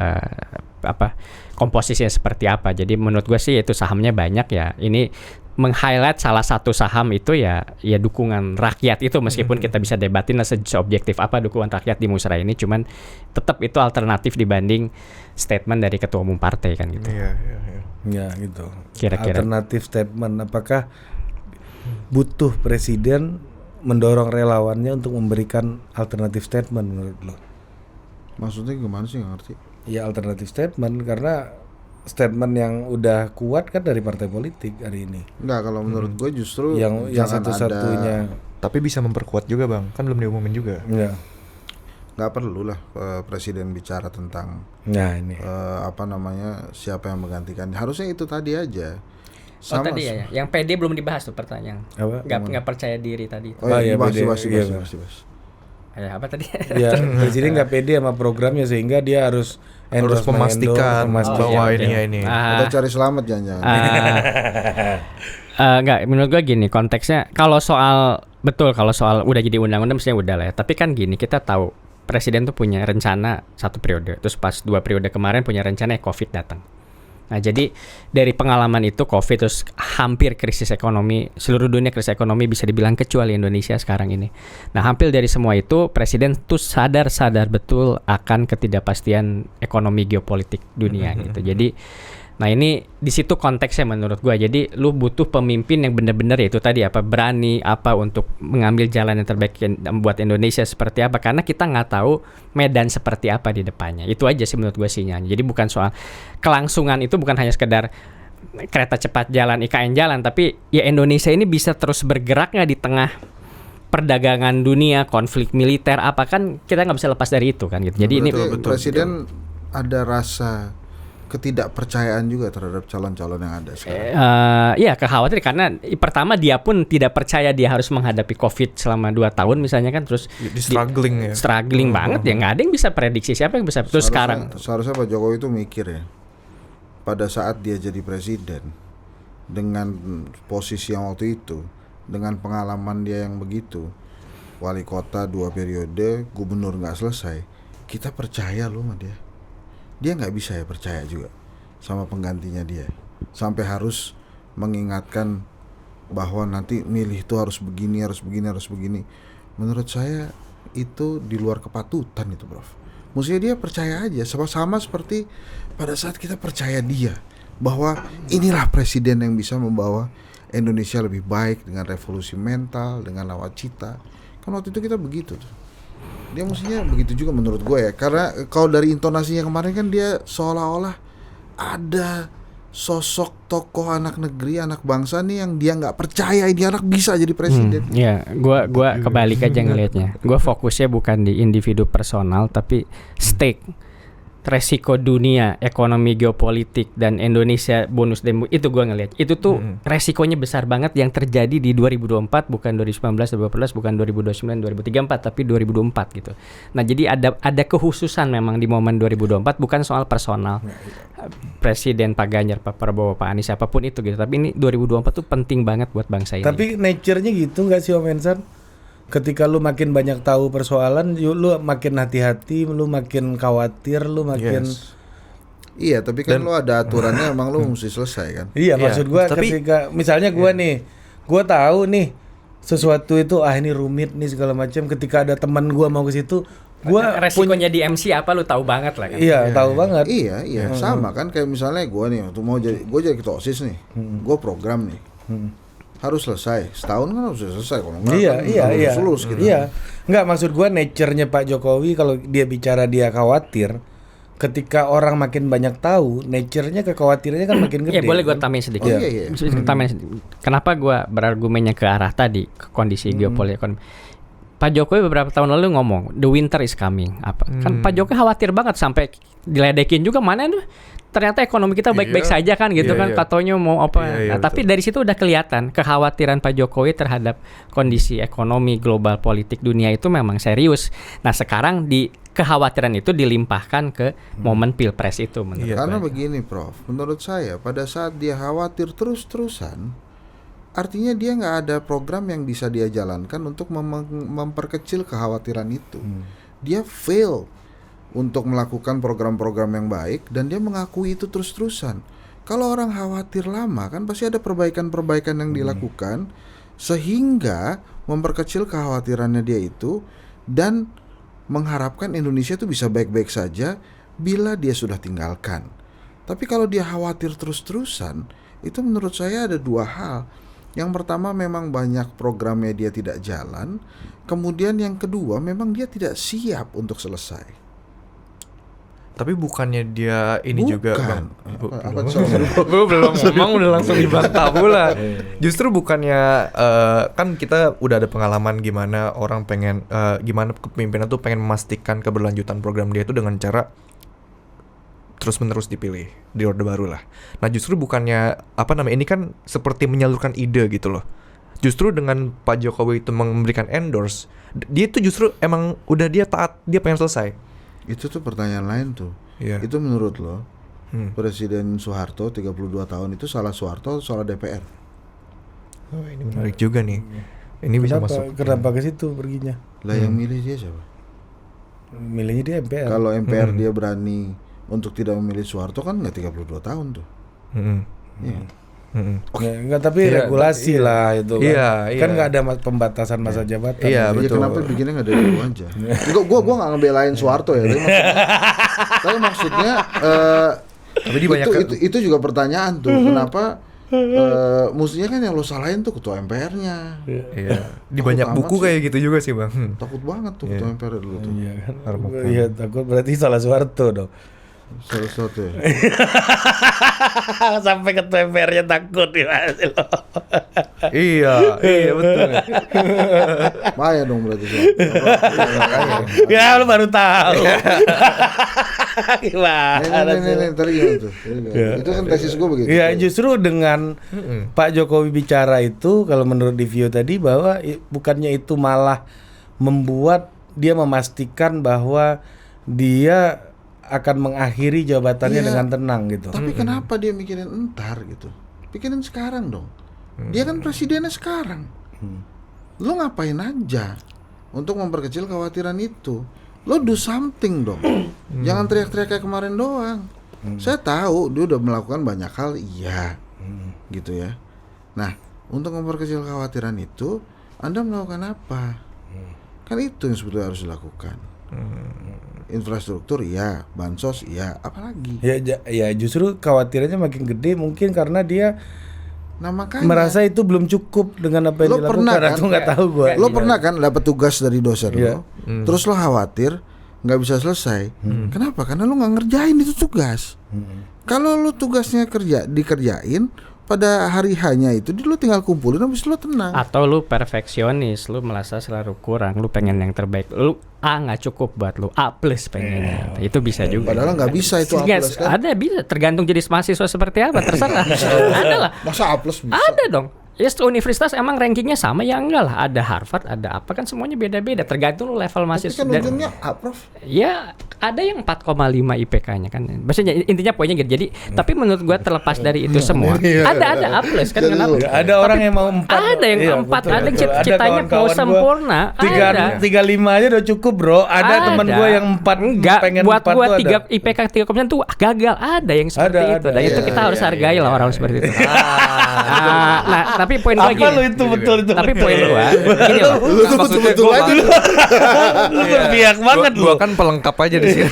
komposisinya seperti apa. Jadi menurut gue sih itu sahamnya banyak ya. Ini meng-highlight salah satu saham itu ya dukungan rakyat itu, meskipun kita bisa debatin lah seobjektif apa dukungan rakyat di Musra ini, cuman tetap itu alternatif dibanding statement dari ketua umum partai kan gitu. Iya. Ya gitu. Kira-kira. Alternatif statement, apakah butuh presiden mendorong relawannya untuk memberikan alternatif statement menurut lo? Maksudnya gimana sih, nggak ngerti? Ya alternatif statement, karena statement yang udah kuat kan dari partai politik hari ini. Enggak, kalau menurut gue justru Yang jangan satu-satunya. Tapi bisa memperkuat juga bang, kan belum diumumin juga. Ya. nggak perlu lah presiden bicara tentang Ini. siapa yang menggantikan. Harusnya itu tadi aja. Tadi ya, yang PD belum dibahas tuh pertanyaan. Apa? Nggak percaya diri tadi. Oh iya, PD. bahas. Apa tadi? Ya, presiden nggak pede sama programnya, sehingga dia harus harus memastikan bahwa ini. Kita cari selamat jangan-jangan. Enggak, menurut gue gini konteksnya kalau soal udah jadi undang-undang mestinya udah lah ya. Tapi kan gini, kita tahu presiden tuh punya rencana 1 periode, terus pas 2 periode kemarin punya rencana COVID datang. Nah, jadi dari pengalaman itu COVID terus hampir krisis ekonomi, seluruh dunia krisis ekonomi bisa dibilang kecuali Indonesia sekarang ini. Nah, hampir dari semua itu presiden tuh sadar betul akan ketidakpastian ekonomi geopolitik dunia gitu. Jadi nah ini di situ konteksnya menurut gua. Jadi lu butuh pemimpin yang benar-benar ya itu tadi berani untuk mengambil jalan yang terbaik buat Indonesia seperti apa, karena kita nggak tahu medan seperti apa di depannya. Itu aja sih menurut gua sinyalnya. Jadi bukan soal kelangsungan, itu bukan hanya sekedar kereta cepat jalan, IKN jalan, tapi ya Indonesia ini bisa terus bergerak nggak di tengah perdagangan dunia, konflik militer apa, kan kita nggak bisa lepas dari itu kan gitu. Jadi betul, presiden ada rasa ketidakpercayaan juga terhadap calon-calon yang ada sekarang. Ya kekhawatiran karena pertama dia pun tidak percaya dia harus menghadapi COVID selama 2 tahun misalnya kan, terus struggling banget ya, nggak ada yang bisa prediksi siapa yang bisa. Terus seharusnya Pak Jokowi itu mikir ya, pada saat dia jadi presiden dengan posisi yang waktu itu, dengan pengalaman dia yang begitu, wali kota 2 periode, gubernur nggak selesai, kita percaya loh sama dia nggak bisa ya percaya juga sama penggantinya dia, sampai harus mengingatkan bahwa nanti milih itu harus begini. Menurut saya itu di luar kepatutan itu, Prof. Mestinya dia percaya aja, sama seperti pada saat kita percaya dia bahwa inilah presiden yang bisa membawa Indonesia lebih baik dengan revolusi mental, dengan nawacita. Kan waktu itu kita begitu tuh. Dia mestinya begitu juga menurut gue ya, karena kalau dari intonasinya kemarin kan dia seolah-olah ada sosok tokoh anak negeri, anak bangsa nih yang dia nggak percaya ini anak bisa jadi presiden. Ya, gua kebalik aja ngelihatnya. Gua fokusnya bukan di individu personal tapi stake, resiko dunia, ekonomi geopolitik dan Indonesia bonus demo itu gua ngelihat. Itu tuh resikonya besar banget yang terjadi di 2024, bukan 2019, 2018, bukan 2029, 2034 tapi 2024 gitu. Nah, jadi ada kekhususan memang di momen 2024, bukan soal personal. Presiden Pak Ganjar, Pak Prabowo, Pak Anies apapun itu gitu. Tapi ini 2024 tuh penting banget buat bangsa ini. Tapi nature-nya gitu nggak sih Om Ensan? Ketika lu makin banyak tahu persoalan, lu makin hati-hati, lu makin khawatir, lu makin Iya, tapi kan lu ada aturannya, emang lu mesti selesai kan. Iya, maksud gua ketika misalnya gua gua tahu nih sesuatu itu ini rumit nih segala macam, ketika ada teman gua mau ke situ, gua resikonya di MC apa lu tahu banget lah kan. Iya, tahu banget. Iya, sama kan kayak misalnya gua nih waktu mau jadi ketua OSIS nih. Gua program nih. Harus selesai, setahun kan harus selesai kalau enggak iya. lulus gitu. Iya. Enggak, maksud gua nature-nya Pak Jokowi kalau dia bicara dia khawatir, ketika orang makin banyak tahu, nature-nya kekhawatirannya kan makin gede. Ya boleh gua tambahin sedikit. Kenapa gua berargumennya ke arah tadi, ke kondisi geopolitik ekonomi. Pak Jokowi beberapa tahun lalu ngomong the winter is coming kan Pak Jokowi khawatir banget sampai diledekin juga, mana tuh ternyata ekonomi kita baik-baik saja kan gitu kan, katanya mau apa. Nah, tapi dari situ udah kelihatan kekhawatiran Pak Jokowi terhadap kondisi ekonomi global politik dunia itu memang serius. Nah, sekarang kekhawatiran itu dilimpahkan ke momen Pilpres itu menurut karena begini, Prof. Menurut saya pada saat dia khawatir terus-terusan, artinya dia nggak ada program yang bisa dia jalankan untuk memperkecil kekhawatiran itu. Dia fail untuk melakukan program-program yang baik dan dia mengakui itu terus-terusan. Kalau orang khawatir lama kan pasti ada perbaikan-perbaikan yang dilakukan sehingga memperkecil kekhawatirannya dia itu dan mengharapkan Indonesia itu bisa baik-baik saja bila dia sudah tinggalkan. Tapi kalau dia khawatir terus-terusan, itu menurut saya ada 2 hal. Yang pertama memang banyak programnya dia tidak jalan. Kemudian yang kedua memang dia tidak siap untuk selesai. Tapi bukannya dia ini juga Bang. belum ngomong udah langsung dibantah pula. Justru bukannya kan kita udah ada pengalaman gimana orang pengen gimana kepemimpinan tuh pengen memastikan keberlanjutan program dia itu dengan cara terus-menerus dipilih di Orde Baru lah. Nah, justru bukannya ini kan seperti menyalurkan ide gitu loh. Justru dengan Pak Jokowi itu memberikan endorse, dia itu justru emang udah dia taat, dia pengen selesai. Itu tuh pertanyaan lain tuh. Iya. Itu menurut lo Presiden Soeharto 32 tahun itu salah Soeharto atau salah DPR? Oh, ini menarik juga nih. Ini bisa masuk. Kenapa ke situ perginya? Lah yang milih dia siapa? Milihnya dia MPR. Kalau MPR dia berani untuk tidak memilih Soeharto kan nggak 32 tahun tuh. Iya. Enggak, tapi regulasi lah itu kan. Iya, Kan iya. nggak ada pembatasan masa jabatan. Iya, Ya betul. kenapa bikinnya nggak dari dulu aja? Gua nggak ngebelain Soeharto ya, tapi maksudnya Tapi di banyak itu juga pertanyaan tuh, kenapa mestinya kan yang lo salahin tuh ketua MPR-nya. Iya. Di Takut banyak amat buku sih. kayak gitu juga sih, Bang. Takut banget tuh ketua MPR dulu tuh. Iya kan. Iya, takut berarti salah Soeharto dong. Salah satu ya. Sampai ketua MPR-nya takut ya. Iya, betul. Bahaya dong berarti Soeharto. Ya lu baru tahu. Gimana? Nih, tadi gimana tuh? Itu kan tesis gue begitu. Ya justru dengan Pak Jokowi bicara itu, kalau menurut Divio tadi, bahwa bukannya itu malah membuat dia memastikan bahwa dia akan mengakhiri jabatannya Iya. dengan tenang gitu. Tapi kenapa dia mikirin entar gitu? Pikirin sekarang dong. Dia kan presidennya sekarang. Lo ngapain aja untuk memperkecil kekhawatiran itu? Lo do something dong. Jangan teriak-teriak kayak kemarin doang. Saya tahu dia udah melakukan banyak hal, iya. Gitu ya. Nah, untuk memperkecil kekhawatiran itu, Anda melakukan apa? Kan itu yang sebetulnya harus dilakukan. Infrastruktur iya, bansos iya, apalagi. Ya justru khawatirannya makin gede mungkin karena dia Nah makanya merasa itu belum cukup dengan apa yang Lo dilakukan. pernah kan? Aku nggak tahu gua. lo pernah kan dapat tugas dari dosen Iya. lo, terus lo khawatir nggak bisa selesai. Kenapa? Karena lo nggak ngerjain itu tugas. Kalau lo tugasnya dikerjain pada hari hanya itu, lo tinggal kumpulin habis lo tenang. Atau lu perfeksionis, lu merasa selalu kurang, lu pengen yang terbaik, lu A nggak cukup buat lu, A plus pengennya. Itu bisa juga. Padahal nggak bisa itu A plus kan. Ada bisa, tergantung jenis mahasiswa seperti apa, terserah. Ada lah. Masa A plus bisa? Ada dong. Ya universitas emang rankingnya sama ya enggak lah. Ada Harvard, ada apa kan semuanya beda-beda. Tergantung lu level Tapi mahasiswa. kan ujungnya A, Prof. Ya ada yang 4,5 IPK-nya kan. Maksudnya intinya poinnya gitu. Jadi tapi menurut gua terlepas dari itu semua, ada A plus kan Jadi kenapa? Ada orang yang mau 4. Ada yang Iya, 4, betul, ada yang betul. cita-citanya mau kawan-kawan gua sempurna. Ada. 35 aja udah cukup, Bro. Ada teman gua yang 4 enggak pengen buat 4 gua tuh 3 ada. IPK 3,9 tuh gagal. Ada yang seperti Ada, itu. ada. Dan itu Iya, kita harus iya, hargai lah orang seperti itu. Nah, tapi poin gua Apa gini. lu itu betul itu? Tapi poin gua gini loh. Lu tuh betul-betul aja. Lu berpihak banget lu. Gua kan pelengkap aja di sini.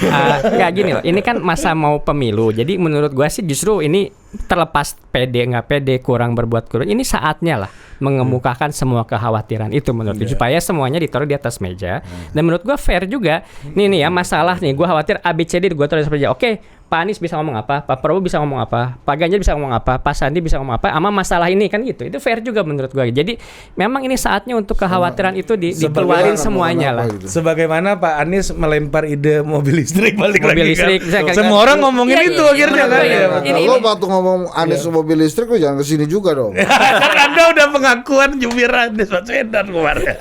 Kayak gini loh, ini kan masa mau pemilu. Jadi menurut gua sih justru ini terlepas pede nggak pede, kurang berbuat kurang, ini saatnya lah mengemukakan semua kekhawatiran itu menurut gue, supaya semuanya ditaruh di atas meja. Dan menurut gua fair juga. Nih ya masalah nih, gua khawatir ABCD gua taruh di atas meja. Oke, Pak Anies bisa ngomong apa, Pak Prabowo bisa ngomong apa, Pak Ganjar bisa ngomong apa, Pak Sandi bisa ngomong apa, sama masalah ini kan gitu. Itu fair juga menurut gua. Jadi memang ini saatnya untuk kekhawatiran itu dikeluarin semuanya lah. Gitu. Sebagaimana Pak Anies melempar ide mobil listrik balik Mobil lagi listrik, kan. misalkan- Semua orang ngomongin Iya, itu iya, akhirnya menurut kan. gua ya. Iya. Ini- Lo waktu ngomong Anies mobil listrik lo jangan kesini juga dong. Kan Anda udah pengakuan jubir Anies Baswedan kemarin.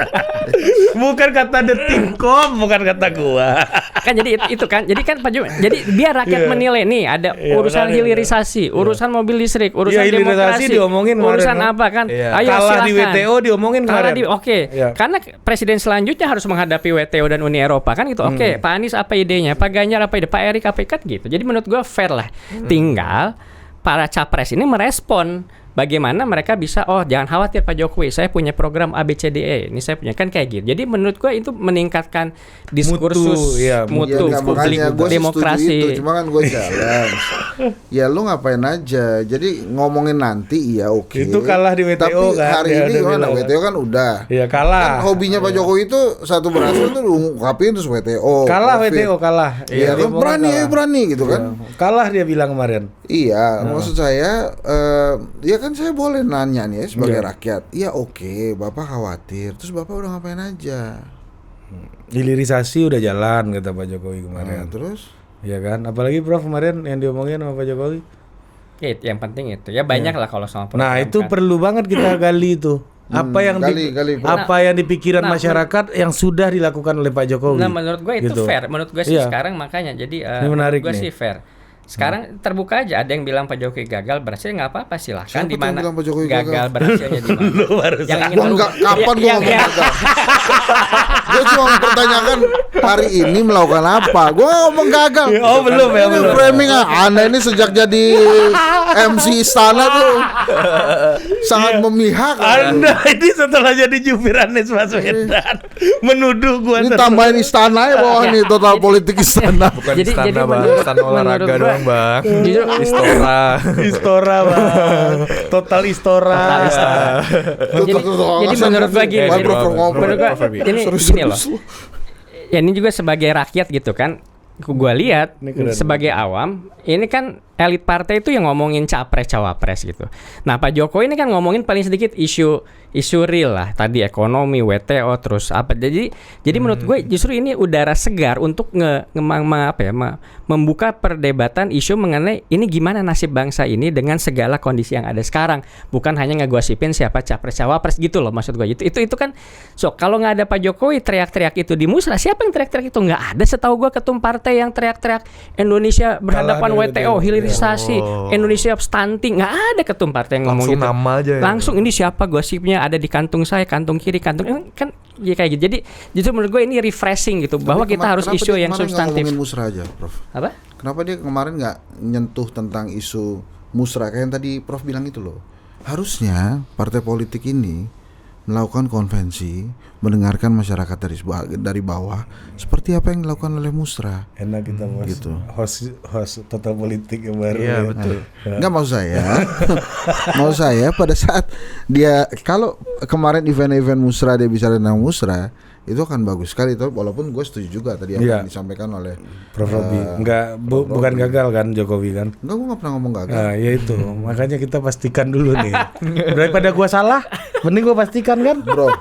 Bukan kata Detikcom, bukan kata gua. Kan jadi itu kan, jadi kan Pak Jokowi, jadi biar rakyat Iya. menilai nih ada Iya, urusan makanya. hilirisasi, urusan mobil listrik, urusan Iya, hilirisasi demokrasi, diomongin urusan kemarin, apa kan? Iya. Ayo Kalah di silakan. WTO diomongin Kalah kemarin. oke. Iya. Karena presiden selanjutnya harus menghadapi WTO dan Uni Eropa kan gitu. Oke, Pak Anies apa idenya? Pak Ganjar apa ide? Pak Erik apa ikat gitu. Jadi menurut gua fair lah. Tinggal para capres ini merespon bagaimana mereka bisa, oh jangan khawatir Pak Jokowi, saya punya program ABCDE, ini saya punya kan kayak gitu. Jadi menurut gua itu meningkatkan diskursus iya, mutu, Ya, nggak, publik, makanya gue demokrasi. setuju itu, cuma kan gue challenge. Ya lu ngapain aja. Jadi ngomongin nanti iya oke. Itu kalah di WTO Tapi kan, hari dia ini udah gimana? bilang. WTO kan udah. Iya, kalah. Kan hobinya Pak Jokowi itu satu berhasil tuh diungkapin terus WTO. Kalah Covid. WTO kalah. Iya, dia kan ngomong berani kalah. berani gitu kan. Iya. Kalah dia bilang kemarin. Iya, maksud saya ya kan saya boleh nanya nih ya sebagai Iya. rakyat. Iya oke, Bapak khawatir. Terus Bapak udah ngapain aja? Hilirisasi udah jalan kata Pak Jokowi kemarin. Nah, terus Iya kan? Apalagi Prof kemarin yang diomongin sama Pak Jokowi. Ya, yang penting itu. Ya banyak lah kalau sama Nah, program itu kan. perlu banget kita gali itu. Apa yang gali, Prof. apa yang dipikiran masyarakat yang sudah dilakukan oleh Pak Jokowi. Nah, menurut gue itu gitu. fair. Menurut gue sih Iya. sekarang makanya jadi Ini menarik gue nih. sih fair. Sekarang terbuka aja, ada yang bilang Pak Jokowi gagal berhasil, nggak apa-apa, silahkan. Siapa Di tuh yang mana bilang Pak Jokowi gagal gagal? berhasilnya di mana? Yang ingin Gua enggak, kapan gua ngomong gagal? Gua cuma mempertanyakan hari ini melakukan apa. Gua ngomong gagal. Oh, belum ya, Ini belum. framing Anda ini sejak jadi MC Istana tuh sangat memihak. Anda ini setelah jadi jubir Anies Baswedan menuduh gua Ini terus. tambahin istana ya bawah nih total politik istana. Bukan Jadi- istana jadi bang, menurut- istana olahraga menurut gua- doang bang. Jujur- Istora. Istora bang, total Istora. Jadi menurut gua gini, Wah, jadi Prof, ngomong. menurut gua Prof, Abi. ini gini loh. Ya ini juga sebagai rakyat gitu kan. Gua lihat Ini keren sebagai awam, ini kan elit partai itu yang ngomongin capres cawapres gitu. Nah Pak Jokowi ini kan ngomongin paling sedikit isu real lah. Tadi ekonomi, WTO, terus apa. Jadi menurut gue justru ini udara segar untuk membuka perdebatan isu mengenai ini gimana nasib bangsa ini dengan segala kondisi yang ada sekarang. Bukan hanya ngegosipin siapa capres cawapres gitu loh maksud gue. Itu kan. So kalau nggak ada Pak Jokowi teriak-teriak itu di musrah, siapa yang teriak-teriak itu? Nggak ada setahu gue ketum partai yang teriak-teriak Indonesia berhadapan Kalah WTO, hilirisasi, Oh. Indonesia stunting. Nggak ada ketum partai yang ngomong Langsung gitu. nama aja ya. Langsung ini siapa gosipnya ada di kantung saya, kantung kiri, kantung kan ya kayak gitu. Jadi justru menurut gue ini refreshing gitu bahwa kita harus Kenapa isu dia yang kemarin nggak substantif. ngomongin musrah aja, Prof. Apa? Kenapa dia kemarin nggak nyentuh tentang isu musrah kayak yang tadi Prof bilang itu loh. Harusnya partai politik ini melakukan konvensi, mendengarkan masyarakat dari bawah seperti apa yang dilakukan oleh musrah. Enak kita bos. Gitu. Host total politik yang baru. Iya, ya. betul. Enggak maksud saya. Maksud saya pada saat dia kalau kemarin event-event musrah dia bicara tentang musrah itu akan bagus sekali itu walaupun gue setuju juga tadi apa Iya. yang disampaikan oleh Prof Robi. Bukan gagal kan Jokowi kan? enggak, gue nggak pernah ngomong gagal. Nah, ya itu. Makanya kita pastikan dulu nih. Daripada gua salah, mending gua pastikan kan? Bro,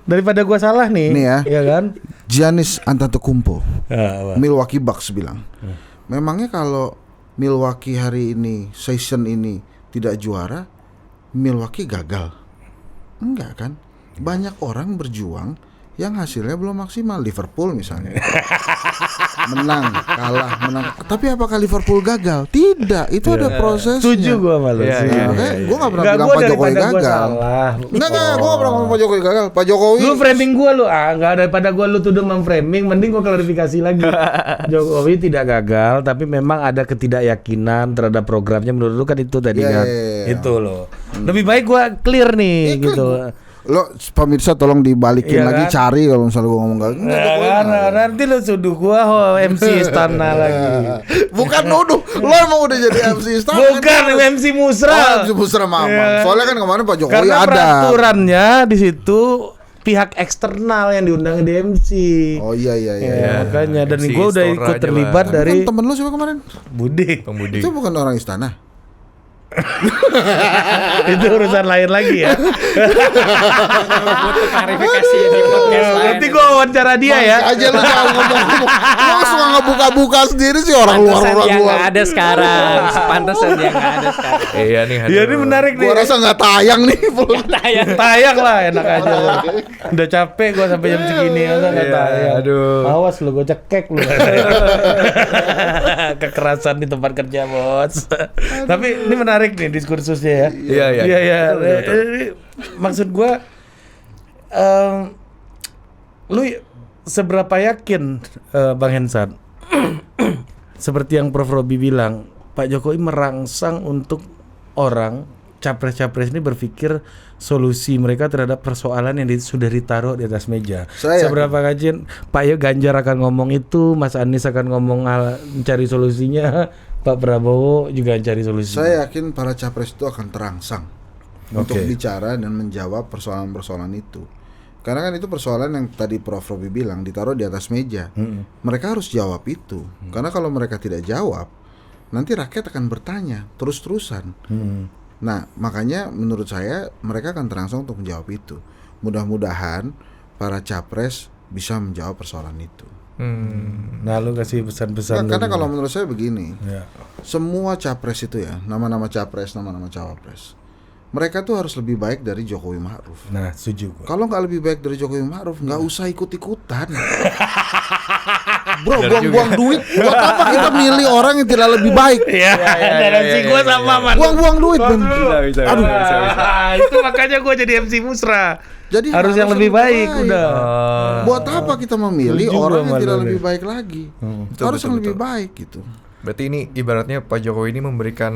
Daripada gua salah nih. Nih ya. Iya kan? Giannis Antetokounmpo, Nah, Milwaukee Bucks bilang, memangnya kalau Milwaukee hari ini season ini tidak juara, Milwaukee gagal? Enggak kan? Banyak orang berjuang yang hasilnya belum maksimal. Liverpool misalnya menang, kalah, menang. Tapi apakah Liverpool gagal? Tidak, itu ada prosesnya. setuju gua malu. Iya, setuju. iya, Makanya gue gak pernah Enggak, bilang gua Pak Jokowi daripada gua gagal. salah. Enggak, gue gak pernah ngomong Pak Jokowi gagal. Pak Jokowi Lu framing gua lu enggak daripada gua lu tuduh memframing, mending gua klarifikasi lagi. Jokowi tidak gagal, tapi memang ada ketidakyakinan terhadap programnya menurut lu kan itu tadi Iya, kan. iya, iya. Itu loh. Lebih baik gua clear nih gitu. lo pemirsa tolong dibalikin Iya lagi kan? cari kalau misalnya gue ngomong gagal. Enggak, Nah, Jokowi kan, gagal. nanti lu suduh gua MC istana lagi. Bukan nuduh, lo emang udah jadi MC istana. Bukan MC Musra. Oh, Musra Mama. Iya. Soalnya kan kemarin Pak Jokowi Karena ada. peraturannya di situ pihak eksternal yang diundang di MC. Oh iya iya iya. Ya, makanya dan MC gue udah Istora ikut aja terlibat lah. dari Kan temen lo siapa kemarin? Budi. Bang Budi. Itu bukan orang istana. Itu urusan lain lagi ya. Butuh klarifikasi di podcast lain. Nanti gue wawancara dia ya. Aja lo jangan ngomong-ngomong. Lo suka ngebuka-buka sendiri sih orang luar Pantesan orang dia luar. nggak ada sekarang. Pantesan dia nggak ada sekarang. Iya nih. Ya ini menarik nih. Gua rasa nggak tayang nih. Tayang lah enak aja. Udah capek gue sampai jam segini masa nggak Iya, tayang. aduh. Awas lu gue cekek lu. Kekerasan di tempat kerja bos. Tapi ini menarik nih diskursusnya ya. Iya, iya. Iya iya. Betul, betul. Ini maksud gue, lu seberapa yakin Bang Hensan? Seperti yang Prof Robi bilang, Pak Jokowi merangsang untuk orang capres-capres ini berpikir solusi mereka terhadap persoalan yang sudah ditaruh di atas meja. Saya Seberapa yakin Pak Ganjar akan ngomong itu, Mas Anies akan ngomong mencari solusinya, Pak Prabowo juga mencari solusinya. Saya yakin para capres itu akan terangsang untuk Oke. bicara dan menjawab persoalan-persoalan itu. Karena kan itu persoalan yang tadi Prof Robi bilang ditaruh di atas meja. Mereka harus jawab itu. Karena kalau mereka tidak jawab, nanti rakyat akan bertanya terus-terusan. Nah, makanya menurut saya mereka akan terangsang untuk menjawab itu. Mudah-mudahan para capres bisa menjawab persoalan itu. Nah, lu kasih pesan-pesan. Karena dulu. kalau menurut saya begini, Ya. semua capres itu ya, nama-nama capres, nama-nama cawapres, mereka tuh harus lebih baik dari Jokowi Ma'ruf. Nah, setuju gua. Kalau nggak lebih baik dari Jokowi Ma'ruf, nggak usah ikut-ikutan. Bro, buang-buang duit. Buat apa kita milih orang yang tidak lebih baik? Iya, referensi gua sama Man. Buang-buang duit, Ben. Bisa. Aduh. Itu makanya gua jadi MC Musra. Jadi harus yang lebih baik udah. Buat apa kita memilih Setuju orang gua yang sama tidak lu lebih nih. baik lagi? Betul, Harus betul, yang lebih betul. baik gitu. Berarti ini ibaratnya Pak Jokowi ini memberikan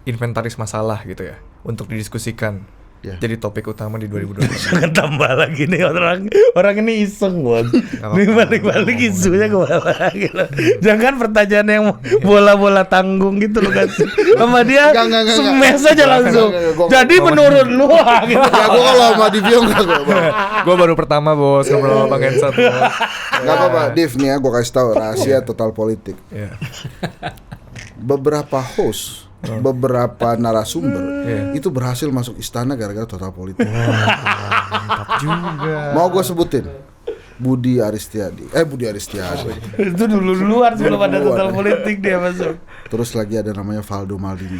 inventaris masalah gitu ya untuk didiskusikan. Ya. Jadi topik utama di 2020. Jangan tambah lagi nih orang ini iseng banget. Nih balik-balik isunya kemana lagi loh. Jangan pertanyaan yang bola-bola tanggung gitu loh kan. Sama dia Enggak. smash aja langsung. Enggak, gua- Jadi menurut lu gitu. Ya gua kalau sama Divio enggak gua. Gue baru pertama bos ngobrol sama Bang Hensat. Enggak apa-apa, Div nih ya gua kasih tahu rahasia total politik. Iya. Beberapa host, beberapa narasumber Iya. itu berhasil masuk istana gara-gara total politik. Mantap juga. Mau gue sebutin Budi Aristiadi. Itu duluan sebelum ada total politik dia masuk. Terus lagi ada namanya Valdo Maldini,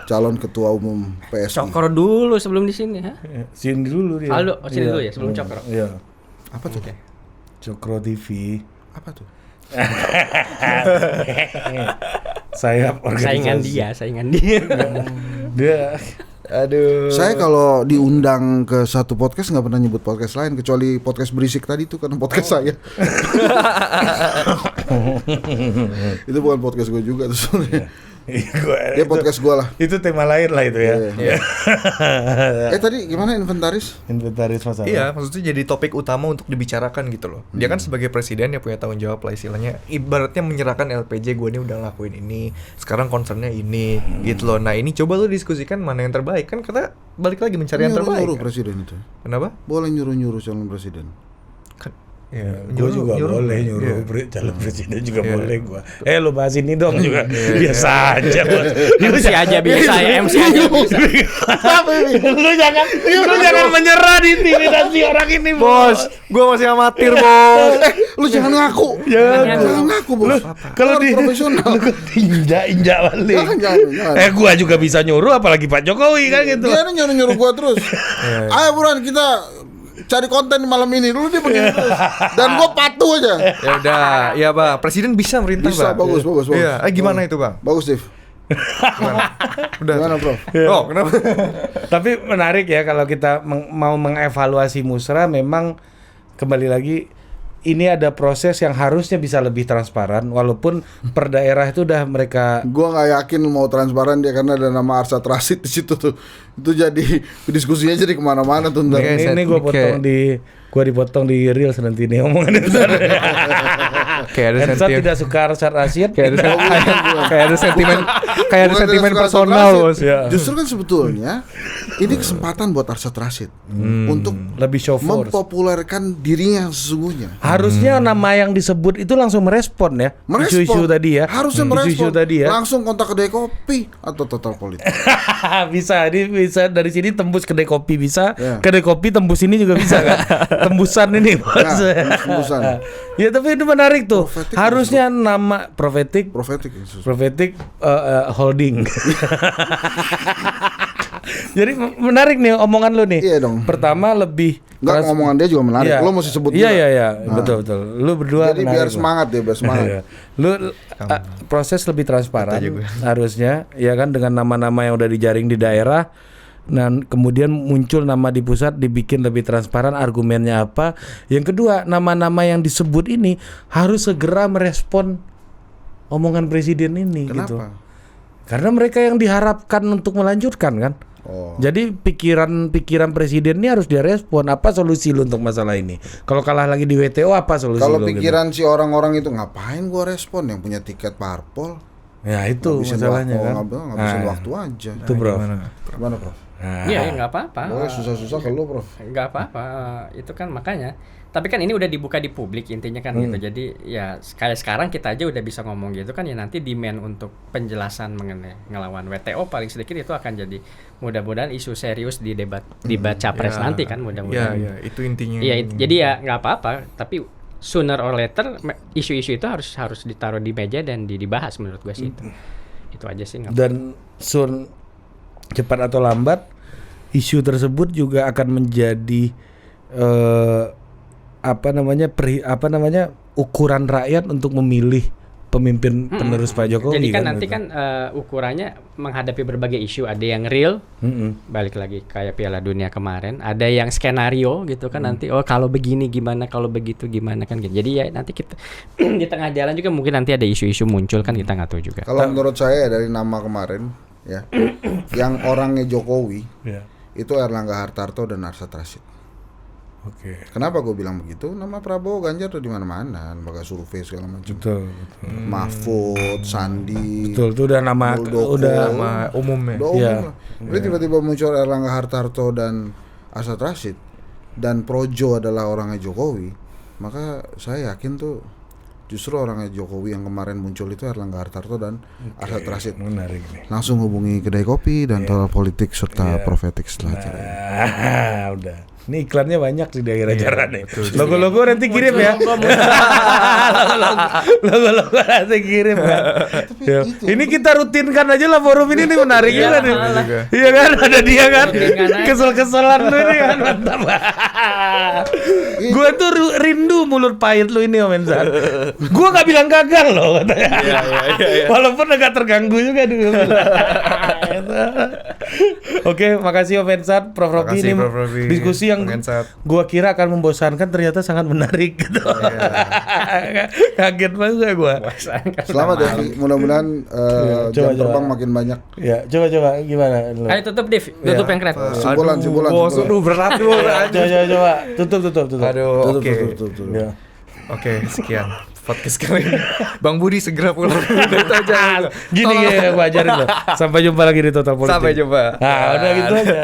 calon ketua umum PSI. Cokro dulu sebelum di sini, ha? Sini dulu dia. Aldo, sini Iya. dulu ya sebelum Cokro. Iya. Apa tuh? Cokro TV. Apa tuh? Sayap organisasi. Saingan dia. Dia Aduh. Saya kalau diundang ke satu podcast nggak pernah nyebut podcast lain kecuali podcast berisik tadi tuh karena podcast saya. Itu bukan podcast gue juga tuh sebenarnya. Dia podcast gue lah. Itu tema lain lah itu ya. Iya. Tadi gimana inventaris? Inventaris masalah. Iya, maksudnya jadi topik utama untuk dibicarakan gitu loh. Dia kan sebagai presiden ya punya tanggung jawab lah istilahnya. Ibaratnya menyerahkan LPJ, gue ini udah ngelakuin ini. Sekarang concernnya ini, gitu loh. Nah ini coba lu diskusikan mana yang terbaik. Kan kita balik lagi mencari yang terbaik. Nyuruh Kan? presiden itu. Kenapa? Boleh nyuruh calon presiden. Kan, ya, Gue juga boleh nyuruh calon presiden juga boleh gue. Lu bahas ini dong juga. Biasa aja gua. MC aja bisa ya, MC aja bisa. Lu jangan menyerah di intimidasi orang ini, Bos, gue masih amatir bos. Lu jangan ngaku. Jangan ngaku, Bos. Kalau di profesional. injak balik. Jangan. Gua juga bisa nyuruh apalagi Pak Jokowi kan gitu. Dia nyuruh gua terus. Ayo buruan kita cari konten malam ini dulu dia begini terus. Dan gua patuh aja. Ya udah, ya bang. Presiden bisa merintah Bisa, bang. bagus. Iya, gimana itu bang? Bagus, Steve. Udah. Gimana, Bro? Oh, kenapa? Tapi menarik ya kalau kita mau mengevaluasi musra, memang kembali lagi ini ada proses yang harusnya bisa lebih transparan walaupun per daerah itu udah mereka Gua nggak yakin mau transparan dia karena ada nama Arsad Rashid di situ tuh. Itu jadi diskusinya jadi kemana-mana tuh ntar. ini gue potong gua dipotong di reels nanti nih omongan itu. Kayak ada Hensat sentimen. tidak suka Arsad Rashid. Kayak ada sentimen. Kayak ada Bukan sentimen tidak suka personal Arsad bos. Rashid. Ya. Justru kan sebetulnya ini kesempatan buat Arsad Rashid untuk Lebih show force. mempopulerkan dirinya yang sesungguhnya. Harusnya nama yang disebut itu langsung merespon ya. Merespon. Isu-isu tadi ya. Harusnya Isu-isu merespon. tadi ya. Langsung kontak kedai kopi atau total politik. bisa dari sini tembus kedai kopi bisa. Ya. Kedai kopi tembus ini juga bisa kan. Tembusan ini Bos. tembusan. Ya tapi itu menarik tuh. Profetik Harusnya nama Prophetic Profetik. Holding. Jadi menarik nih omongan lu nih. Iya dong. Pertama lebih Enggak, ngomongan dia juga menarik. Iya. Lo mesti sebut Iya juga. iya Nah. betul. Lu berdua Jadi menarik biar lah. semangat ya, biar semangat. Iya. Lu proses lebih transparan Kata juga. harusnya ya kan dengan nama-nama yang udah dijaring di daerah. Dan kemudian muncul nama di pusat dibikin lebih transparan argumennya apa. Yang kedua, nama-nama yang disebut ini harus segera merespon omongan presiden ini gitu. Kenapa? Karena mereka yang diharapkan untuk melanjutkan kan. Oh. Jadi pikiran presiden ini harus direspon. Apa solusi lu untuk masalah ini? Kalau kalah lagi di WTO apa solusi Kalau lu gitu? pikiran si orang-orang itu ngapain gua respon yang punya tiket parpol? Ya itu Ngabisin masalahnya waktu, kan. ngabisin Nah, waktu aja. Itu bro. Gimana, Bro? Nah, Iya, nggak apa-apa. Pokoknya susah-susah ke lu, Bro. Nggak apa-apa. Itu kan makanya. Tapi kan ini udah dibuka di publik intinya kan gitu. Jadi ya kayak sekarang kita aja udah bisa ngomong gitu kan ya nanti demand untuk penjelasan mengenai ngelawan WTO paling sedikit itu akan jadi mudah-mudahan isu serius di debat capres nanti kan mudah-mudahan. Iya, itu intinya. Iya, jadi ya nggak apa-apa. Tapi sooner or later isu-isu itu harus ditaruh di meja dan dibahas menurut gue sih itu. Itu aja sih. dan cepat atau lambat isu tersebut juga akan menjadi ukuran rakyat untuk memilih pemimpin penerus Pak Jokowi. Jadi kan nanti gitu. kan ukurannya menghadapi berbagai isu, ada yang real, balik lagi kayak Piala Dunia kemarin, ada yang skenario gitu kan nanti kalau begini gimana, kalau begitu gimana kan gitu. Jadi ya nanti kita di tengah jalan juga mungkin nanti ada isu-isu muncul kan kita nggak tahu juga. Kalau menurut saya dari nama kemarin ya, yang orangnya Jokowi itu Erlangga Hartarto dan Arsad Rashid. Oke. Kenapa gue bilang begitu? Nama Prabowo, Ganjar tuh di mana-mana, lembaga survei segala macam. Betul. Mahfud, Sandi. Betul, itu udah nama Muldoko, Nama umumnya. udah umum Iya. lah. Jadi tiba-tiba muncul Erlangga Hartarto dan Arsad Rashid dan Projo adalah orangnya Jokowi, maka saya yakin tuh justru orangnya Jokowi yang kemarin muncul itu Erlangga Hartarto dan Arsad Rashid. menarik nih. Langsung hubungi kedai kopi dan Total Politik serta Profetik setelah acara ini. Udah. Ini iklannya banyak sih di akhir acara nih. Logo-logo nanti kirim ya. Logo-logo nanti kirim ya. Ya. Ini kita rutinkan aja lah forum ini nih, menarik juga nih. Iya kan, ada dia kan. Kesel-keselan lu ini kan, mantap. Gua tuh rindu mulut pahit lu ini, Om Enzar. Gua enggak bilang gagal loh katanya. Walaupun agak terganggu juga dulu. Oke, makasih Om Enzar, Prof Robi, ini Prof Robi. diskusi yang gua kira akan membosankan, ternyata sangat menarik gitu. Kaget banget gua. Selamat ya, mudah-muhahan jam terbang makin banyak. Ya, coba gimana lu? Ayo tutup Div, tutup yang keren. Simpulan. Bos, aduh berat tuh. Coba, tutup. Aduh, oke. Tutup. Ya. Oke, sekian podcast kali ini. Bang Budi segera pulang. Itu aja. Gini ya, gua ajarin lo. Sampai jumpa lagi di Total Politik. Sampai jumpa. Nah, udah gitu aja.